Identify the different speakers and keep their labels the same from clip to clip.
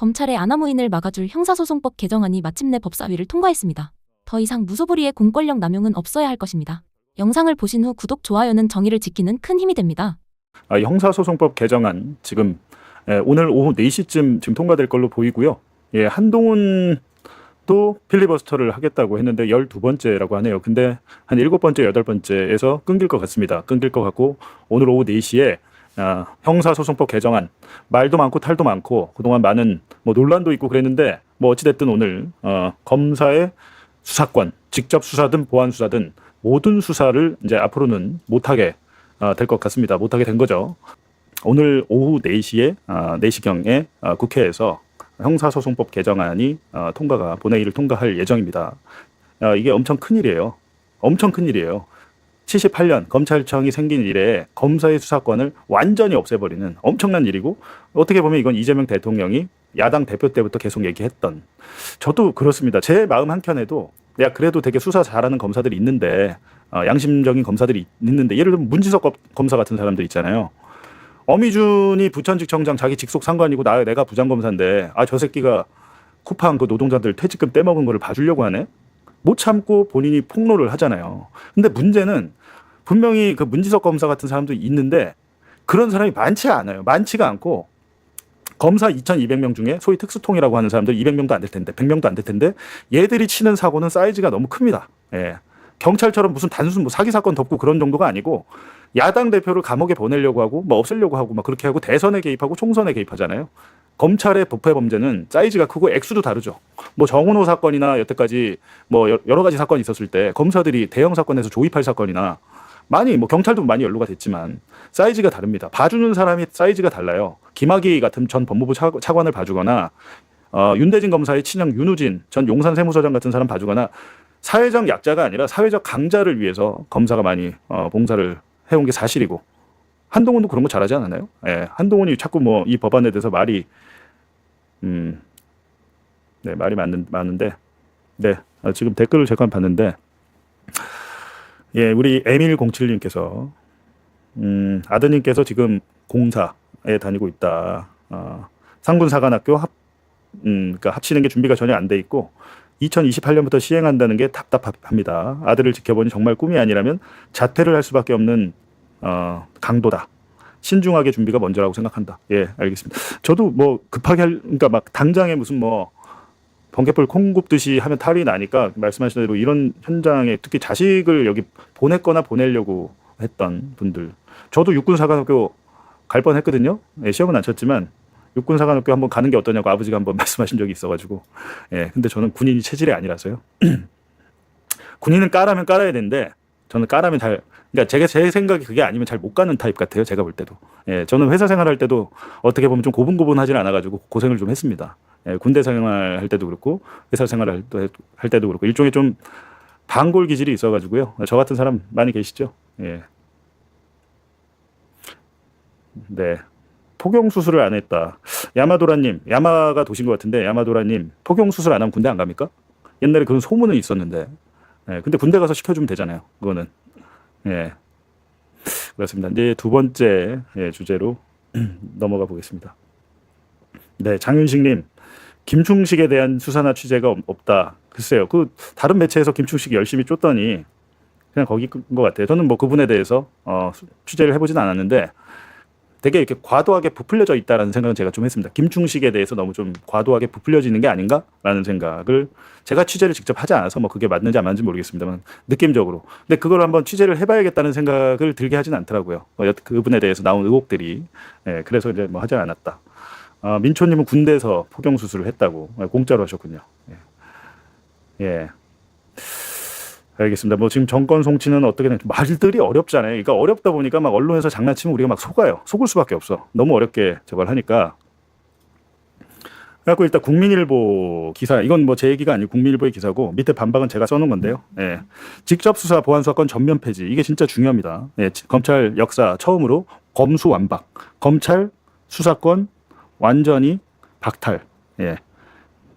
Speaker 1: 검찰의 아나무인을 막아줄 형사소송법 개정안이 마침내 법사위를 통과했습니다. 더 이상 무소불위의 공권력 남용은 없어야 할 것입니다. 영상을 보신 후 구독, 좋아요는 정의를 지키는 큰 힘이 됩니다.
Speaker 2: 형사소송법 개정안 지금 오늘 오후 4시쯤 지금 통과될 걸로 보이고요. 한동훈 또 필리버스터를 하겠다고 했는데 12번째라고 하네요. 근데 한 7번째, 8번째에서 끊길 것 같습니다. 끊길 것 같고 오늘 오후 4시에 형사소송법 개정안 말도 많고 탈도 많고 그동안 많은 논란도 있고 그랬는데 어찌됐든 오늘 검사의 수사권, 직접 수사든 보안 수사든 모든 수사를 이제 앞으로는 못하게 될 것 같습니다. 못하게 된 거죠. 오늘 오후 4시에 4시경에 국회에서 형사소송법 개정안이 본회의를 통과할 예정입니다. 이게 엄청 큰일이에요. 엄청 큰일이에요. 78년 검찰청이 생긴 이래 검사의 수사권을 완전히 없애버리는 엄청난 일이고 어떻게 보면 이건 이재명 대통령이 야당 대표 때부터 계속 얘기했던, 저도 그렇습니다. 제 마음 한켠에도 그래도 되게 수사 잘하는 검사들이 있는데 양심적인 검사들이 있는데 예를 들면 문지석 검사 같은 사람들 있잖아요. 어미준이 부천지청장 자기 직속 상관이고 내가 부장검사인데 저 새끼가 쿠팡 그 노동자들 퇴직금 떼먹은 거를 봐주려고 하네? 못 참고 본인이 폭로를 하잖아요. 근데 문제는 분명히 그 문지석 검사 같은 사람도 있는데 그런 사람이 많지가 않고 검사 2,200명 중에 소위 특수통이라고 하는 사람들 200명도 안 될 텐데 100명도 안 될 텐데 얘들이 치는 사고는 사이즈가 너무 큽니다. 경찰처럼 무슨 단순 사기 사건 덮고 그런 정도가 아니고 야당 대표를 감옥에 보내려고 하고 없애려고 하고 그렇게 하고 대선에 개입하고 총선에 개입하잖아요. 검찰의 부패 범죄는 사이즈가 크고 액수도 다르죠. 정은호 사건이나 여태까지 여러 가지 사건이 있었을 때 검사들이 대형 사건에서 조입할 사건이나 많이 경찰도 많이 연루가 됐지만 사이즈가 다릅니다. 봐주는 사람이 사이즈가 달라요. 김학의 같은 전 법무부 차관을 봐주거나 윤대진 검사의 친형 윤우진 전 용산 세무서장 같은 사람 봐주거나 사회적 약자가 아니라 사회적 강자를 위해서 검사가 많이 봉사를 해온 게 사실이고 한동훈도 그런 거 잘하지 않았나요? 한동훈이 자꾸 이 법안에 대해서 말이 많은데 지금 댓글을 잠깐 봤는데 우리 에밀07님께서 아드님께서 지금 공사에 다니고 있다. 상군사관학교 그러니까 합치는 게 준비가 전혀 안 돼 있고 2028년부터 시행한다는 게 답답합니다. 아들을 지켜보니 정말 꿈이 아니라면 자퇴를 할 수밖에 없는 강도다. 신중하게 준비가 먼저라고 생각한다. 알겠습니다. 저도 급하게 그러니까 당장에 무슨 번개불 콩 굽듯이 하면 탈이 나니까 말씀하신 대로 이런 현장에 특히 자식을 여기 보냈거나 보내려고 했던 분들, 저도 육군사관학교 갈 뻔했거든요. 시험은 안 쳤지만 육군사관학교 한번 가는 게 어떠냐고 아버지가 한번 말씀하신 적이 있어가지고 근데 저는 군인이 체질이 아니라서요. 군인은 까라면 깔아야 되는데 저는 까라면 그러니까 제 생각이 그게 아니면 잘 못 가는 타입 같아요. 제가 볼 때도. 저는 회사 생활할 때도 어떻게 보면 좀 고분고분하진 않아가지고 고생을 좀 했습니다. 군대 생활할 때도 그렇고 회사 생활할 때도 그렇고 일종의 좀 반골 기질이 있어가지고요. 저 같은 사람 많이 계시죠. 포경 수술을 안 했다. 야마도라님, 야마가 도신 것 같은데 야마도라님, 포경 수술 안 하면 군대 안 갑니까? 옛날에 그런 소문은 있었는데. 근데 군대 가서 시켜주면 되잖아요. 그거는. 그렇습니다. 이제 두 번째 주제로 넘어가 보겠습니다. 장윤식님, 김충식에 대한 수사나 취재가 없다. 글쎄요, 다른 매체에서 김충식 열심히 쫓더니 그냥 거기인 것 같아요. 저는 그분에 대해서 취재를 해보진 않았는데 되게 이렇게 과도하게 부풀려져 있다라는 생각은 제가 좀 했습니다. 김충식에 대해서 너무 좀 과도하게 부풀려지는 게 아닌가라는 생각을, 제가 취재를 직접 하지 않아서 그게 맞는지 안 맞는지 모르겠습니다만 느낌적으로. 근데 그걸 한번 취재를 해봐야겠다는 생각을 들게 하진 않더라고요. 그분에 대해서 나온 의혹들이. 그래서 이제 하지 않았다. 민초님은 군대에서 포경 수술을 했다고 공짜로 하셨군요. 알겠습니다. 지금 정권 송치는 어떻게 되는지 말들이 어렵잖아요. 그러니까 어렵다 보니까 언론에서 장난치면 우리가 속아요. 속을 수밖에 없어. 너무 어렵게 저걸 하니까. 그래갖고 일단 국민일보 기사, 이건 제 얘기가 아니고 국민일보의 기사고 밑에 반박은 제가 써놓은 건데요. 직접 수사 보안 수사권 전면 폐지, 이게 진짜 중요합니다. 검찰 역사 처음으로 검수완박, 검찰 수사권 완전히 박탈.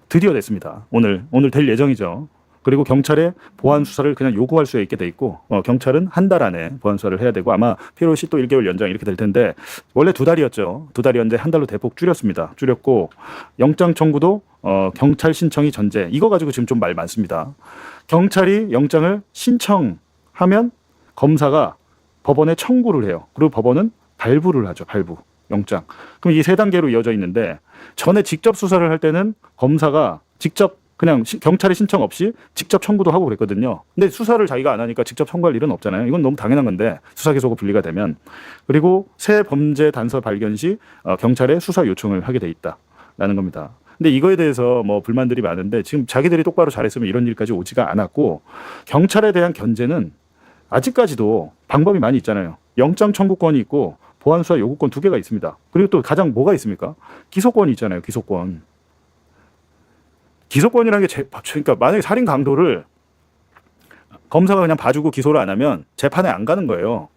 Speaker 2: 드디어 됐습니다. 오늘 될 예정이죠. 그리고 경찰에 보안 수사를 그냥 요구할 수 있게 돼 있고 경찰은 한 달 안에 보안 수사를 해야 되고 아마 필요시 또 1개월 연장 이렇게 될 텐데 원래 2달이었죠. 2달이었는데 한 달로 대폭 줄였습니다. 줄였고 영장 청구도 경찰 신청이 전제. 이거 가지고 지금 좀 말 많습니다. 경찰이 영장을 신청하면 검사가 법원에 청구를 해요. 그리고 법원은 발부를 하죠. 발부. 영장. 그럼 이 세 단계로 이어져 있는데 전에 직접 수사를 할 때는 검사가 직접 그냥 경찰의 신청 없이 직접 청구도 하고 그랬거든요. 근데 수사를 자기가 안 하니까 직접 청구할 일은 없잖아요. 이건 너무 당연한 건데 수사기소가 분리가 되면. 그리고 새 범죄 단서 발견 시 경찰에 수사 요청을 하게 돼 있다라는 겁니다. 근데 이거에 대해서 뭐 불만들이 많은데 지금 자기들이 똑바로 잘했으면 이런 일까지 오지가 않았고 경찰에 대한 견제는 아직까지도 방법이 많이 있잖아요. 영장 청구권이 있고 보안 수사 요구권 2개가 있습니다. 그리고 또 가장 뭐가 있습니까? 기소권이 있잖아요. 기소권. 기소권이라는 게 그러니까 만약에 살인 강도를 검사가 그냥 봐주고 기소를 안 하면 재판에 안 가는 거예요.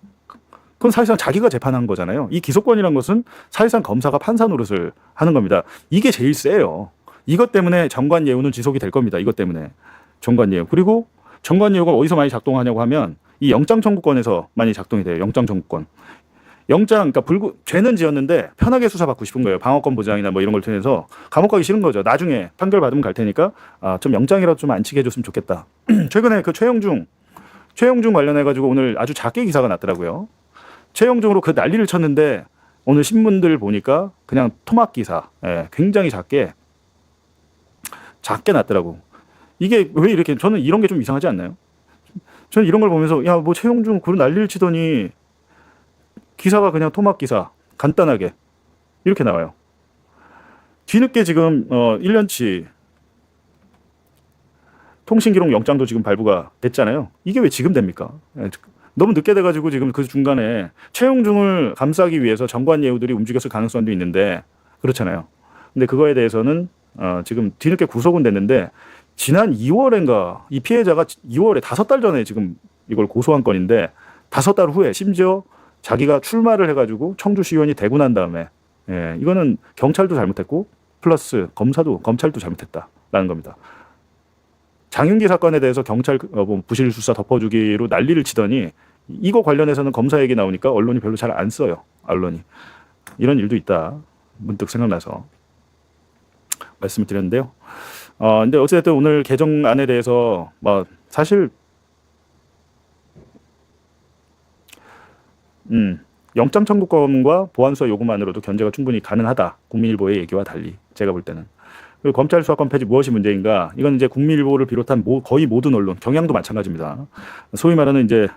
Speaker 2: 그건 사실상 자기가 재판한 거잖아요. 이 기소권이라는 것은 사실상 검사가 판사 노릇을 하는 겁니다. 이게 제일 세요. 이것 때문에 정관예우는 지속이 될 겁니다. 이것 때문에 정관예우. 그리고 정관예우가 어디서 많이 작동하냐고 하면 이 영장 청구권에서 많이 작동이 돼요. 영장 청구권. 영장, 그러니까 죄는 지었는데 편하게 수사받고 싶은 거예요. 방어권 보장이나 뭐 이런 걸 통해서 감옥 가기 싫은 거죠. 나중에 판결 받으면 갈 테니까 좀 영장이라도 좀 안 치게 해줬으면 좋겠다. 최근에 그 최영중 관련해가지고 오늘 아주 작게 기사가 났더라고요. 최영중으로 그 난리를 쳤는데 오늘 신문들 보니까 그냥 토막 기사, 굉장히 작게 났더라고. 이게 왜 이렇게 저는 이런 게 좀 이상하지 않나요? 저는 이런 걸 보면서 야, 뭐 최영중 그런 난리를 치더니 기사가 그냥 토막 기사 간단하게 이렇게 나와요. 뒤늦게 지금 1년치 통신기록 영장도 지금 발부가 됐잖아요. 이게 왜 지금 됩니까? 너무 늦게 돼가지고 지금 그 중간에 최영중을 감싸기 위해서 정관예우들이 움직였을 가능성도 있는데 그렇잖아요. 근데 그거에 대해서는 지금 뒤늦게 구속은 됐는데 지난 2월인가 이 피해자가 2월에 5달 전에 지금 이걸 고소한 건인데 5달 후에 심지어 자기가 출마를 해가지고 청주시의원이 되고 난 다음에 이거는 경찰도 잘못했고 플러스 검찰도 잘못했다라는 겁니다. 장윤기 사건에 대해서 경찰 부실 수사 덮어주기로 난리를 치더니 이거 관련해서는 검사 얘기 나오니까 언론이 별로 잘 안 써요. 언론이. 이런 일도 있다. 문득 생각나서 말씀을 드렸는데요. 근데 어쨌든 오늘 개정안에 대해서 뭐 사실 영장 청구권과 보안 수사 요구만으로도 견제가 충분히 가능하다. 국민일보의 얘기와 달리 제가 볼 때는. 그리고 검찰 수사권 폐지 무엇이 문제인가? 이건 이제 국민일보를 비롯한 거의 모든 언론, 경향도 마찬가지입니다. 소위 말하는 이제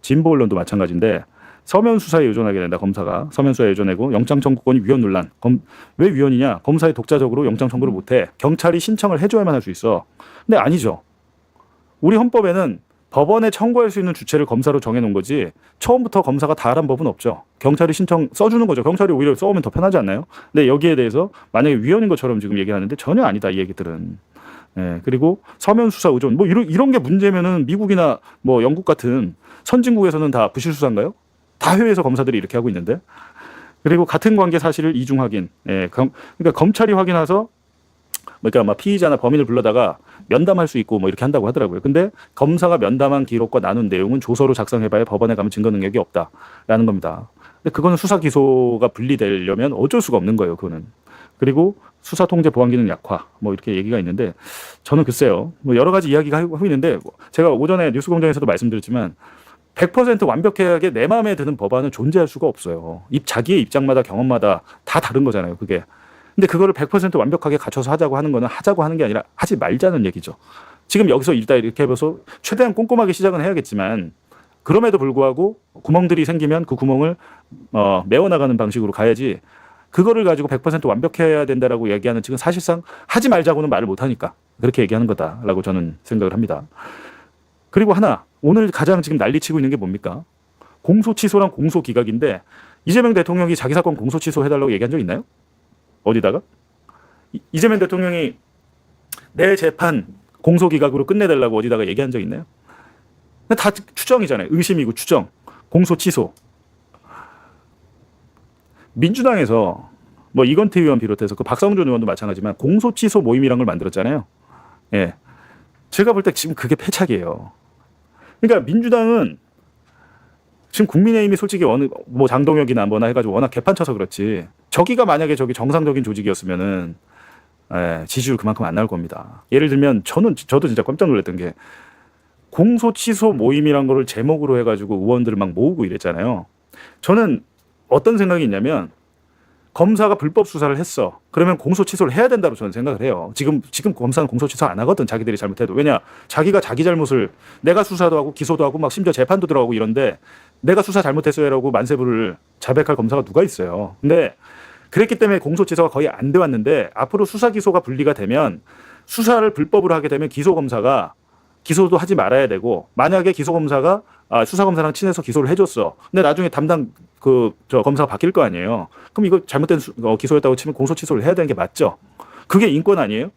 Speaker 2: 진보 언론도 마찬가지인데 서면 수사에 의존하게 된다. 검사가 서면 수사에 의존하고 영장 청구권이 위헌 논란. 왜 위헌이냐? 검사에 독자적으로 영장 청구를 못해. 경찰이 신청을 해줘야만 할 수 있어. 근데 아니죠. 우리 헌법에는 법원에 청구할 수 있는 주체를 검사로 정해놓은 거지 처음부터 검사가 다 하란 법은 없죠. 경찰이 신청 써주는 거죠. 경찰이 오히려 써오면 더 편하지 않나요? 근데 여기에 대해서 만약에 위헌인 것처럼 지금 얘기하는데 전혀 아니다. 이 얘기들은. 그리고 서면 수사 의존 뭐 이런 게 문제면은 미국이나 뭐 영국 같은 선진국에서는 다 부실 수사인가요? 다 해외에서 검사들이 이렇게 하고 있는데. 그리고 같은 관계 사실을 이중 확인. 그러니까 검찰이 확인해서 그러니까 막 피의자나 범인을 불러다가 면담할 수 있고 뭐 이렇게 한다고 하더라고요. 근데 검사가 면담한 기록과 나눈 내용은 조서로 작성해봐야 법원에 가면 증거 능력이 없다라는 겁니다. 근데 그거는 수사 기소가 분리되려면 어쩔 수가 없는 거예요. 그거는. 그리고 수사 통제 보안 기능 약화 뭐 이렇게 얘기가 있는데 저는 글쎄요. 뭐 여러 가지 이야기가 하고 있는데 제가 오전에 뉴스공장에서도 말씀드렸지만 100% 완벽하게 내 마음에 드는 법안은 존재할 수가 없어요. 자기의 입장마다 경험마다 다 다른 거잖아요. 그게. 근데 그거를 100% 완벽하게 갖춰서 하자고 하는 거는 하자고 하는 게 아니라 하지 말자는 얘기죠. 지금 여기서 일단 이렇게 해서 최대한 꼼꼼하게 시작은 해야겠지만 그럼에도 불구하고 구멍들이 생기면 그 구멍을 메워나가는 방식으로 가야지 그거를 가지고 100% 완벽해야 된다라고 얘기하는 측은 사실상 하지 말자고는 말을 못하니까 그렇게 얘기하는 거다라고 저는 생각을 합니다. 그리고 하나 오늘 가장 지금 난리치고 있는 게 뭡니까? 공소취소랑 공소기각인데 이재명 대통령이 자기 사건 공소취소 해달라고 얘기한 적 있나요? 어디다가? 이재명 대통령이 내 재판 공소기각으로 끝내달라고 어디다가 얘기한 적 있나요? 다 추정이잖아요. 의심이고 추정. 공소 취소. 민주당에서 뭐 이건태 의원 비롯해서 그 박성준 의원도 마찬가지지만 공소 취소 모임이란 걸 만들었잖아요. 예. 제가 볼 때 지금 그게 패착이에요. 그러니까 민주당은 지금 국민의힘이 솔직히 어느 뭐 장동혁이나 뭐나 해가지고 워낙 개판 쳐서 그렇지 저기가 만약에 저기 정상적인 조직이었으면은 지지율 그만큼 안 나올 겁니다. 예를 들면 저도 진짜 깜짝 놀랐던 게 공소 취소 모임이란 거를 제목으로 해가지고 의원들을 막 모으고 이랬잖아요. 저는 어떤 생각이 있냐면 검사가 불법 수사를 했어. 그러면 공소 취소를 해야 된다고 저는 생각을 해요. 지금 검사는 공소 취소 안 하거든. 자기들이 잘못해도. 왜냐? 자기가 자기 잘못을 내가 수사도 하고 기소도 하고 막 심지어 재판도 들어가고 이런데 내가 수사 잘못했어요라고 만세부를 자백할 검사가 누가 있어요. 근데 그랬기 때문에 공소 취소가 거의 안 돼 왔는데 앞으로 수사 기소가 분리가 되면 수사를 불법으로 하게 되면 기소 검사가 기소도 하지 말아야 되고 만약에 기소 검사가 수사 검사랑 친해서 기소를 해줬어. 근데 나중에 담당 저 검사가 바뀔 거 아니에요. 그럼 이거 잘못된 기소였다고 치면 공소 취소를 해야 되는 게 맞죠. 그게 인권 아니에요?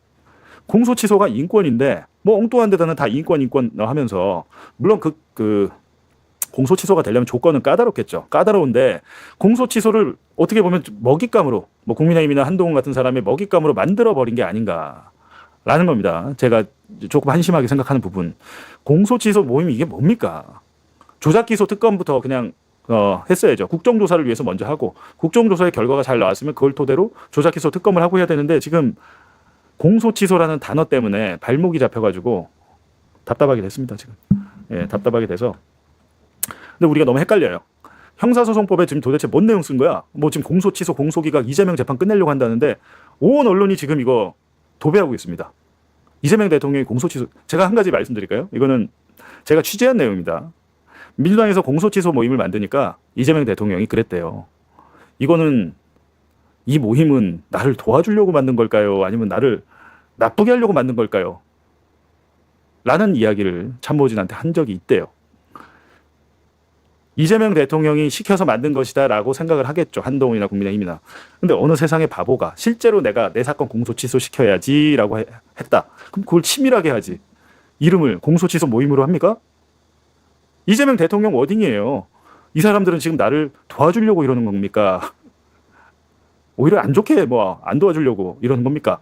Speaker 2: 공소 취소가 인권인데 뭐 엉뚱한 데다는 다 인권 하면서 물론 그 공소 취소가 되려면 조건은 까다롭겠죠. 까다로운데 공소 취소를 어떻게 보면 먹잇감으로 뭐 국민의힘이나 한동훈 같은 사람의 먹잇감으로 만들어 버린 게 아닌가라는 겁니다. 제가 조금 한심하게 생각하는 부분. 공소 취소 모임이 이게 뭡니까? 조작 기소 특검부터 그냥 했어야죠. 국정조사를 위해서 먼저 하고 국정조사의 결과가 잘 나왔으면 그걸 토대로 조작 기소 특검을 하고 해야 되는데 지금 공소 취소라는 단어 때문에 발목이 잡혀가지고 답답하게 됐습니다. 지금 답답하게 돼서. 근데 우리가 너무 헷갈려요. 형사소송법에 지금 도대체 뭔 내용 쓴 거야? 뭐 지금 공소 취소 공소기각 이재명 재판 끝내려고 한다는데 온 언론이 지금 이거 도배하고 있습니다. 이재명 대통령이 공소 취소. 제가 한 가지 말씀드릴까요? 이거는 제가 취재한 내용입니다. 민주당에서 공소 취소 모임을 만드니까 이재명 대통령이 그랬대요. 이거는 이 모임은 나를 도와주려고 만든 걸까요? 아니면 나를 나쁘게 하려고 만든 걸까요? 라는 이야기를 참모진한테 한 적이 있대요. 이재명 대통령이 시켜서 만든 것이다 라고 생각을 하겠죠. 한동훈이나 국민의힘이나. 근데 어느 세상의 바보가 실제로 내가 내 사건 공소 취소 시켜야지 라고 했다. 그럼 그걸 치밀하게 하지. 이름을 공소 취소 모임으로 합니까? 이재명 대통령 워딩이에요. 이 사람들은 지금 나를 도와주려고 이러는 겁니까? 오히려 안 좋게 뭐 안 도와주려고 이러는 겁니까?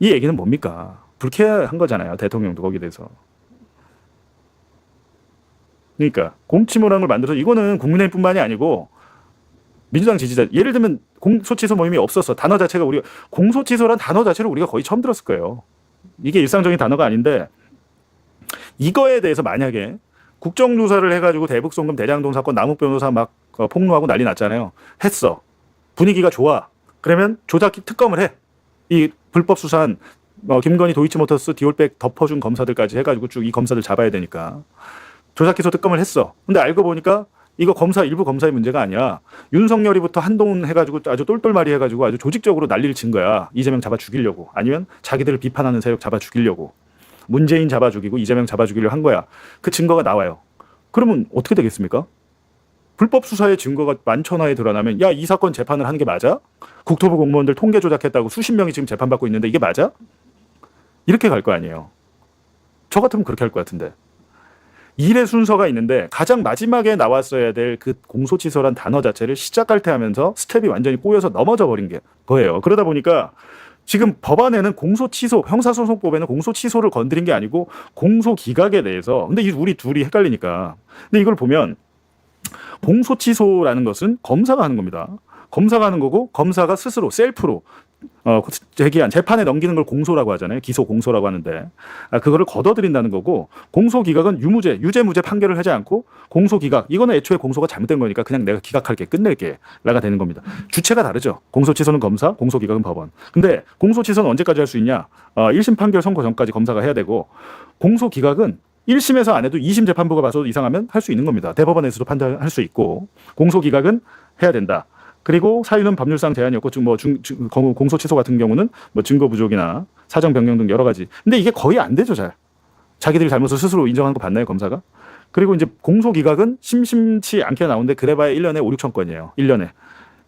Speaker 2: 이 얘기는 뭡니까? 불쾌한 거잖아요. 대통령도 거기에 대해서. 그러니까 공치모랑을 만들어서 이거는 국민의힘뿐만이 아니고 민주당 지지자 예를 들면 공소취소 모임이 없었어. 단어 자체가 우리가 공소취소란 단어 자체를 우리가 거의 처음 들었을 거예요. 이게 일상적인 단어가 아닌데 이거에 대해서 만약에 국정조사를 해가지고 대북송금 대장동 사건 남욱 변호사 막 폭로하고 난리 났잖아요. 했어. 분위기가 좋아. 그러면 조작 특검을 해. 이 불법 수사한 김건희 도이치모터스 디올백 덮어준 검사들까지 해가지고 쭉 이 검사들 잡아야 되니까. 조작 기소 특검을 했어. 근데 알고 보니까 이거 일부 검사의 문제가 아니야. 윤석열이부터 한동훈 해가지고 아주 똘똘마리 해가지고 아주 조직적으로 난리를 친 거야. 이재명 잡아 죽이려고. 아니면 자기들을 비판하는 세력 잡아 죽이려고. 문재인 잡아 죽이고 이재명 잡아 죽이려고 한 거야. 그 증거가 나와요. 그러면 어떻게 되겠습니까? 불법 수사의 증거가 만천하에 드러나면 야, 이 사건 재판을 하는 게 맞아? 국토부 공무원들 통계 조작했다고 수십 명이 지금 재판받고 있는데 이게 맞아? 이렇게 갈 거 아니에요. 저 같으면 그렇게 할 것 같은데. 일의 순서가 있는데 가장 마지막에 나왔어야 될 그 공소취소란 단어 자체를 시작할 때 하면서 스텝이 완전히 꼬여서 넘어져 버린 게 거예요. 그러다 보니까 지금 법안에는 공소취소, 형사소송법에는 공소취소를 건드린 게 아니고 공소기각에 대해서. 근데 우리 둘이 헷갈리니까. 근데 이걸 보면 공소취소라는 것은 검사가 하는 겁니다. 검사가 하는 거고 검사가 스스로 셀프로 제기한 재판에 넘기는 걸 공소라고 하잖아요. 기소 공소라고 하는데 그거를 걷어들인다는 거고 공소기각은 유죄 무죄 판결을 하지 않고 공소기각 이거는 애초에 공소가 잘못된 거니까 그냥 내가 기각할게 끝낼게 라가 되는 겁니다. 주체가 다르죠. 공소취소는 검사, 공소기각은 법원. 근데 공소취소는 언제까지 할 수 있냐? 1심 판결 선고 전까지 검사가 해야 되고 공소기각은 1심에서 안 해도 2심 재판부가 봐서 이상하면 할 수 있는 겁니다. 대법원에서도 판단할 수 있고 공소기각은 해야 된다. 그리고 사유는 법률상 제한이 없고 공소 취소 같은 경우는 뭐 증거 부족이나 사정 변경 등 여러 가지. 근데 이게 거의 안 되죠, 잘. 자기들이 잘못을 스스로 인정하는 거 봤나요, 검사가? 그리고 이제 공소 기각은 심심치 않게 나오는데 그래봐야 1년에 5, 6천 건이에요. 1년에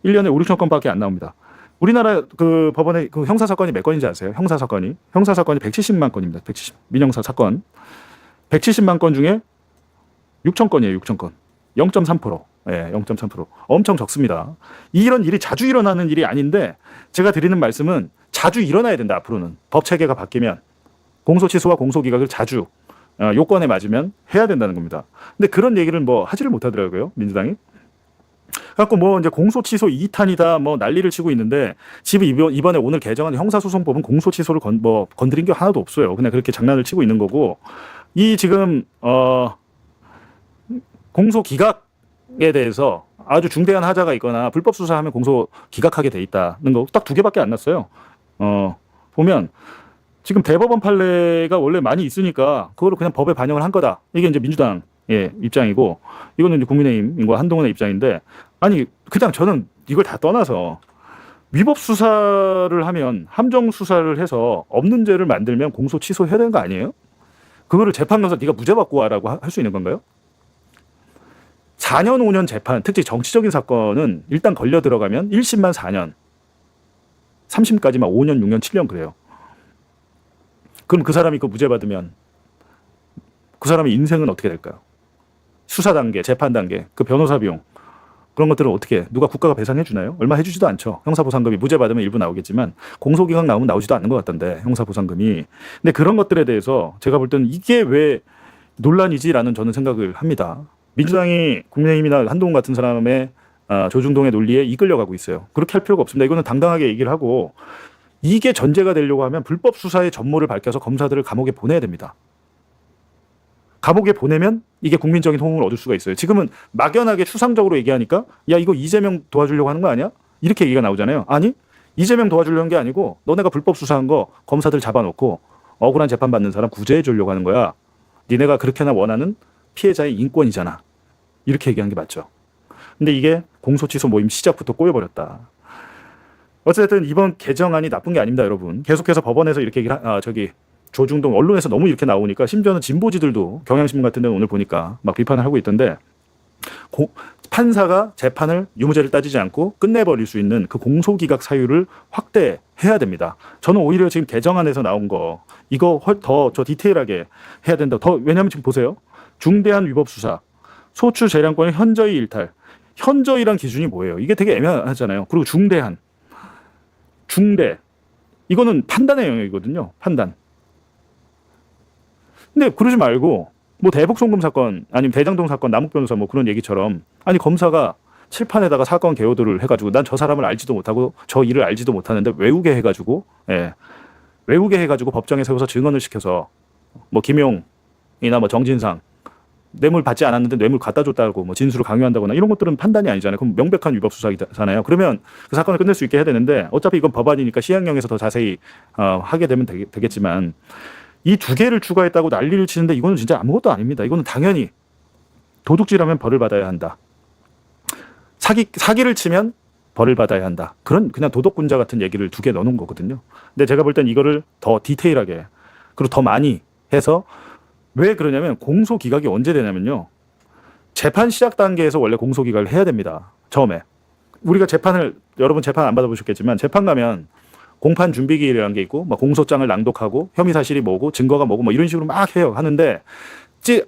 Speaker 2: 5, 6천 건밖에 안 나옵니다. 우리나라 그 법원의 그 형사 사건이 몇 건인지 아세요? 형사 사건이 170만 건입니다. 170 민형사 사건 170만 건 중에 6천 건이에요. 6천 건. 0.3%. 예, 0.3%. 엄청 적습니다. 이런 일이 자주 일어나는 일이 아닌데 제가 드리는 말씀은 자주 일어나야 된다. 앞으로는 법 체계가 바뀌면 공소 취소와 공소 기각을 자주 요건에 맞으면 해야 된다는 겁니다. 근데 그런 얘기를 뭐 하지를 못하더라고요, 민주당이. 갖고 뭐 이제 공소 취소 2탄이다 뭐 난리를 치고 있는데 지금 이번에 오늘 개정한 형사소송법은 공소 취소를 건드린 게 하나도 없어요. 그냥 그렇게 장난을 치고 있는 거고 이 지금 공소 기각에 대해서 아주 중대한 하자가 있거나 불법 수사하면 공소 기각하게 돼 있다는 거 딱 두 개밖에 안 났어요. 보면 지금 대법원 판례가 원래 많이 있으니까 그거를 그냥 법에 반영을 한 거다. 이게 이제 민주당 입장이고 이거는 이제 국민의힘과 한동훈의 입장인데 아니 그냥 저는 이걸 다 떠나서 위법 수사를 하면 함정 수사를 해서 없는 죄를 만들면 공소 취소해야 되는 거 아니에요? 그거를 재판 가서 네가 무죄 받고 와라고 할 수 있는 건가요? 4년 5년 재판, 특히 정치적인 사건은 일단 걸려 들어가면 1심만 4년, 3심까지만 5년, 6년, 7년 그래요. 그럼 그 사람이 그 무죄 받으면 그 사람의 인생은 어떻게 될까요? 수사 단계, 재판 단계, 그 변호사 비용 그런 것들은 어떻게 누가 국가가 배상해 주나요? 얼마 해주지도 않죠. 형사보상금이 무죄 받으면 일부 나오겠지만 공소기각 나오면 나오지도 않는 것 같던데 형사보상금이. 근데 그런 것들에 대해서 제가 볼 때는 이게 왜 논란이지라는 저는 생각을 합니다. 민주당이 국민의힘이나 한동훈 같은 사람의 조중동의 논리에 이끌려가고 있어요. 그렇게 할 필요가 없습니다. 이거는 당당하게 얘기를 하고 이게 전제가 되려고 하면 불법 수사의 전모를 밝혀서 검사들을 감옥에 보내야 됩니다. 감옥에 보내면 이게 국민적인 호응을 얻을 수가 있어요. 지금은 막연하게 추상적으로 얘기하니까 야 이거 이재명 도와주려고 하는 거 아니야? 이렇게 얘기가 나오잖아요. 아니 이재명 도와주려는 게 아니고 너네가 불법 수사한 거 검사들 잡아놓고 억울한 재판 받는 사람 구제해 주려고 하는 거야. 니네가 그렇게나 원하는 피해자의 인권이잖아. 이렇게 얘기한 게 맞죠. 근데 이게 공소취소 모임 시작부터 꼬여버렸다. 어쨌든 이번 개정안이 나쁜 게 아닙니다, 여러분. 계속해서 법원에서 이렇게 얘기를 조중동 언론에서 너무 이렇게 나오니까 심지어는 진보지들도 경향신문 같은 데는 오늘 보니까 막 비판을 하고 있던데 판사가 재판을 유무죄를 따지지 않고 끝내버릴 수 있는 그 공소기각 사유를 확대해야 됩니다. 저는 오히려 지금 개정안에서 나온 거 이거 더 디테일하게 해야 된다. 왜냐하면 지금 보세요. 중대한 위법 수사, 소추 재량권의 현저히 일탈. 현저히란 기준이 뭐예요? 이게 되게 애매하잖아요. 그리고 중대. 이거는 판단의 영역이거든요. 판단. 근데 그러지 말고 뭐 대북 송금 사건 아니면 대장동 사건 남욱 변호사 뭐 그런 얘기처럼 아니 검사가 칠판에다가 사건 개요도를 해가지고 난 저 사람을 알지도 못하고 저 일을 알지도 못하는데 외우게 해가지고 법정에 세워서 증언을 시켜서 뭐 김용이나 뭐 정진상 뇌물 받지 않았는데 뇌물 갖다 줬다고 뭐 진술을 강요한다거나 이런 것들은 판단이 아니잖아요. 그럼 명백한 위법 수사잖아요. 그러면 그 사건을 끝낼 수 있게 해야 되는데 어차피 이건 법안이니까 시행령에서 더 자세히 하게 되면 되겠지만 이 두 개를 추가했다고 난리를 치는데 이거는 진짜 아무것도 아닙니다. 이거는 당연히 도둑질하면 벌을 받아야 한다. 사기를 치면 벌을 받아야 한다. 그냥 도덕군자 같은 얘기를 두 개 넣어놓은 거거든요. 근데 제가 볼 땐 이거를 더 디테일하게 그리고 더 많이 해서 왜 그러냐면 공소기각이 언제 되냐면요. 재판 시작 단계에서 원래 공소기각을 해야 됩니다. 처음에. 우리가 여러분 재판 안 받아보셨겠지만 재판 가면 공판 준비기일이라는 게 있고 뭐 공소장을 낭독하고 혐의 사실이 뭐고 증거가 뭐고 뭐 이런 식으로 막 해요. 하는데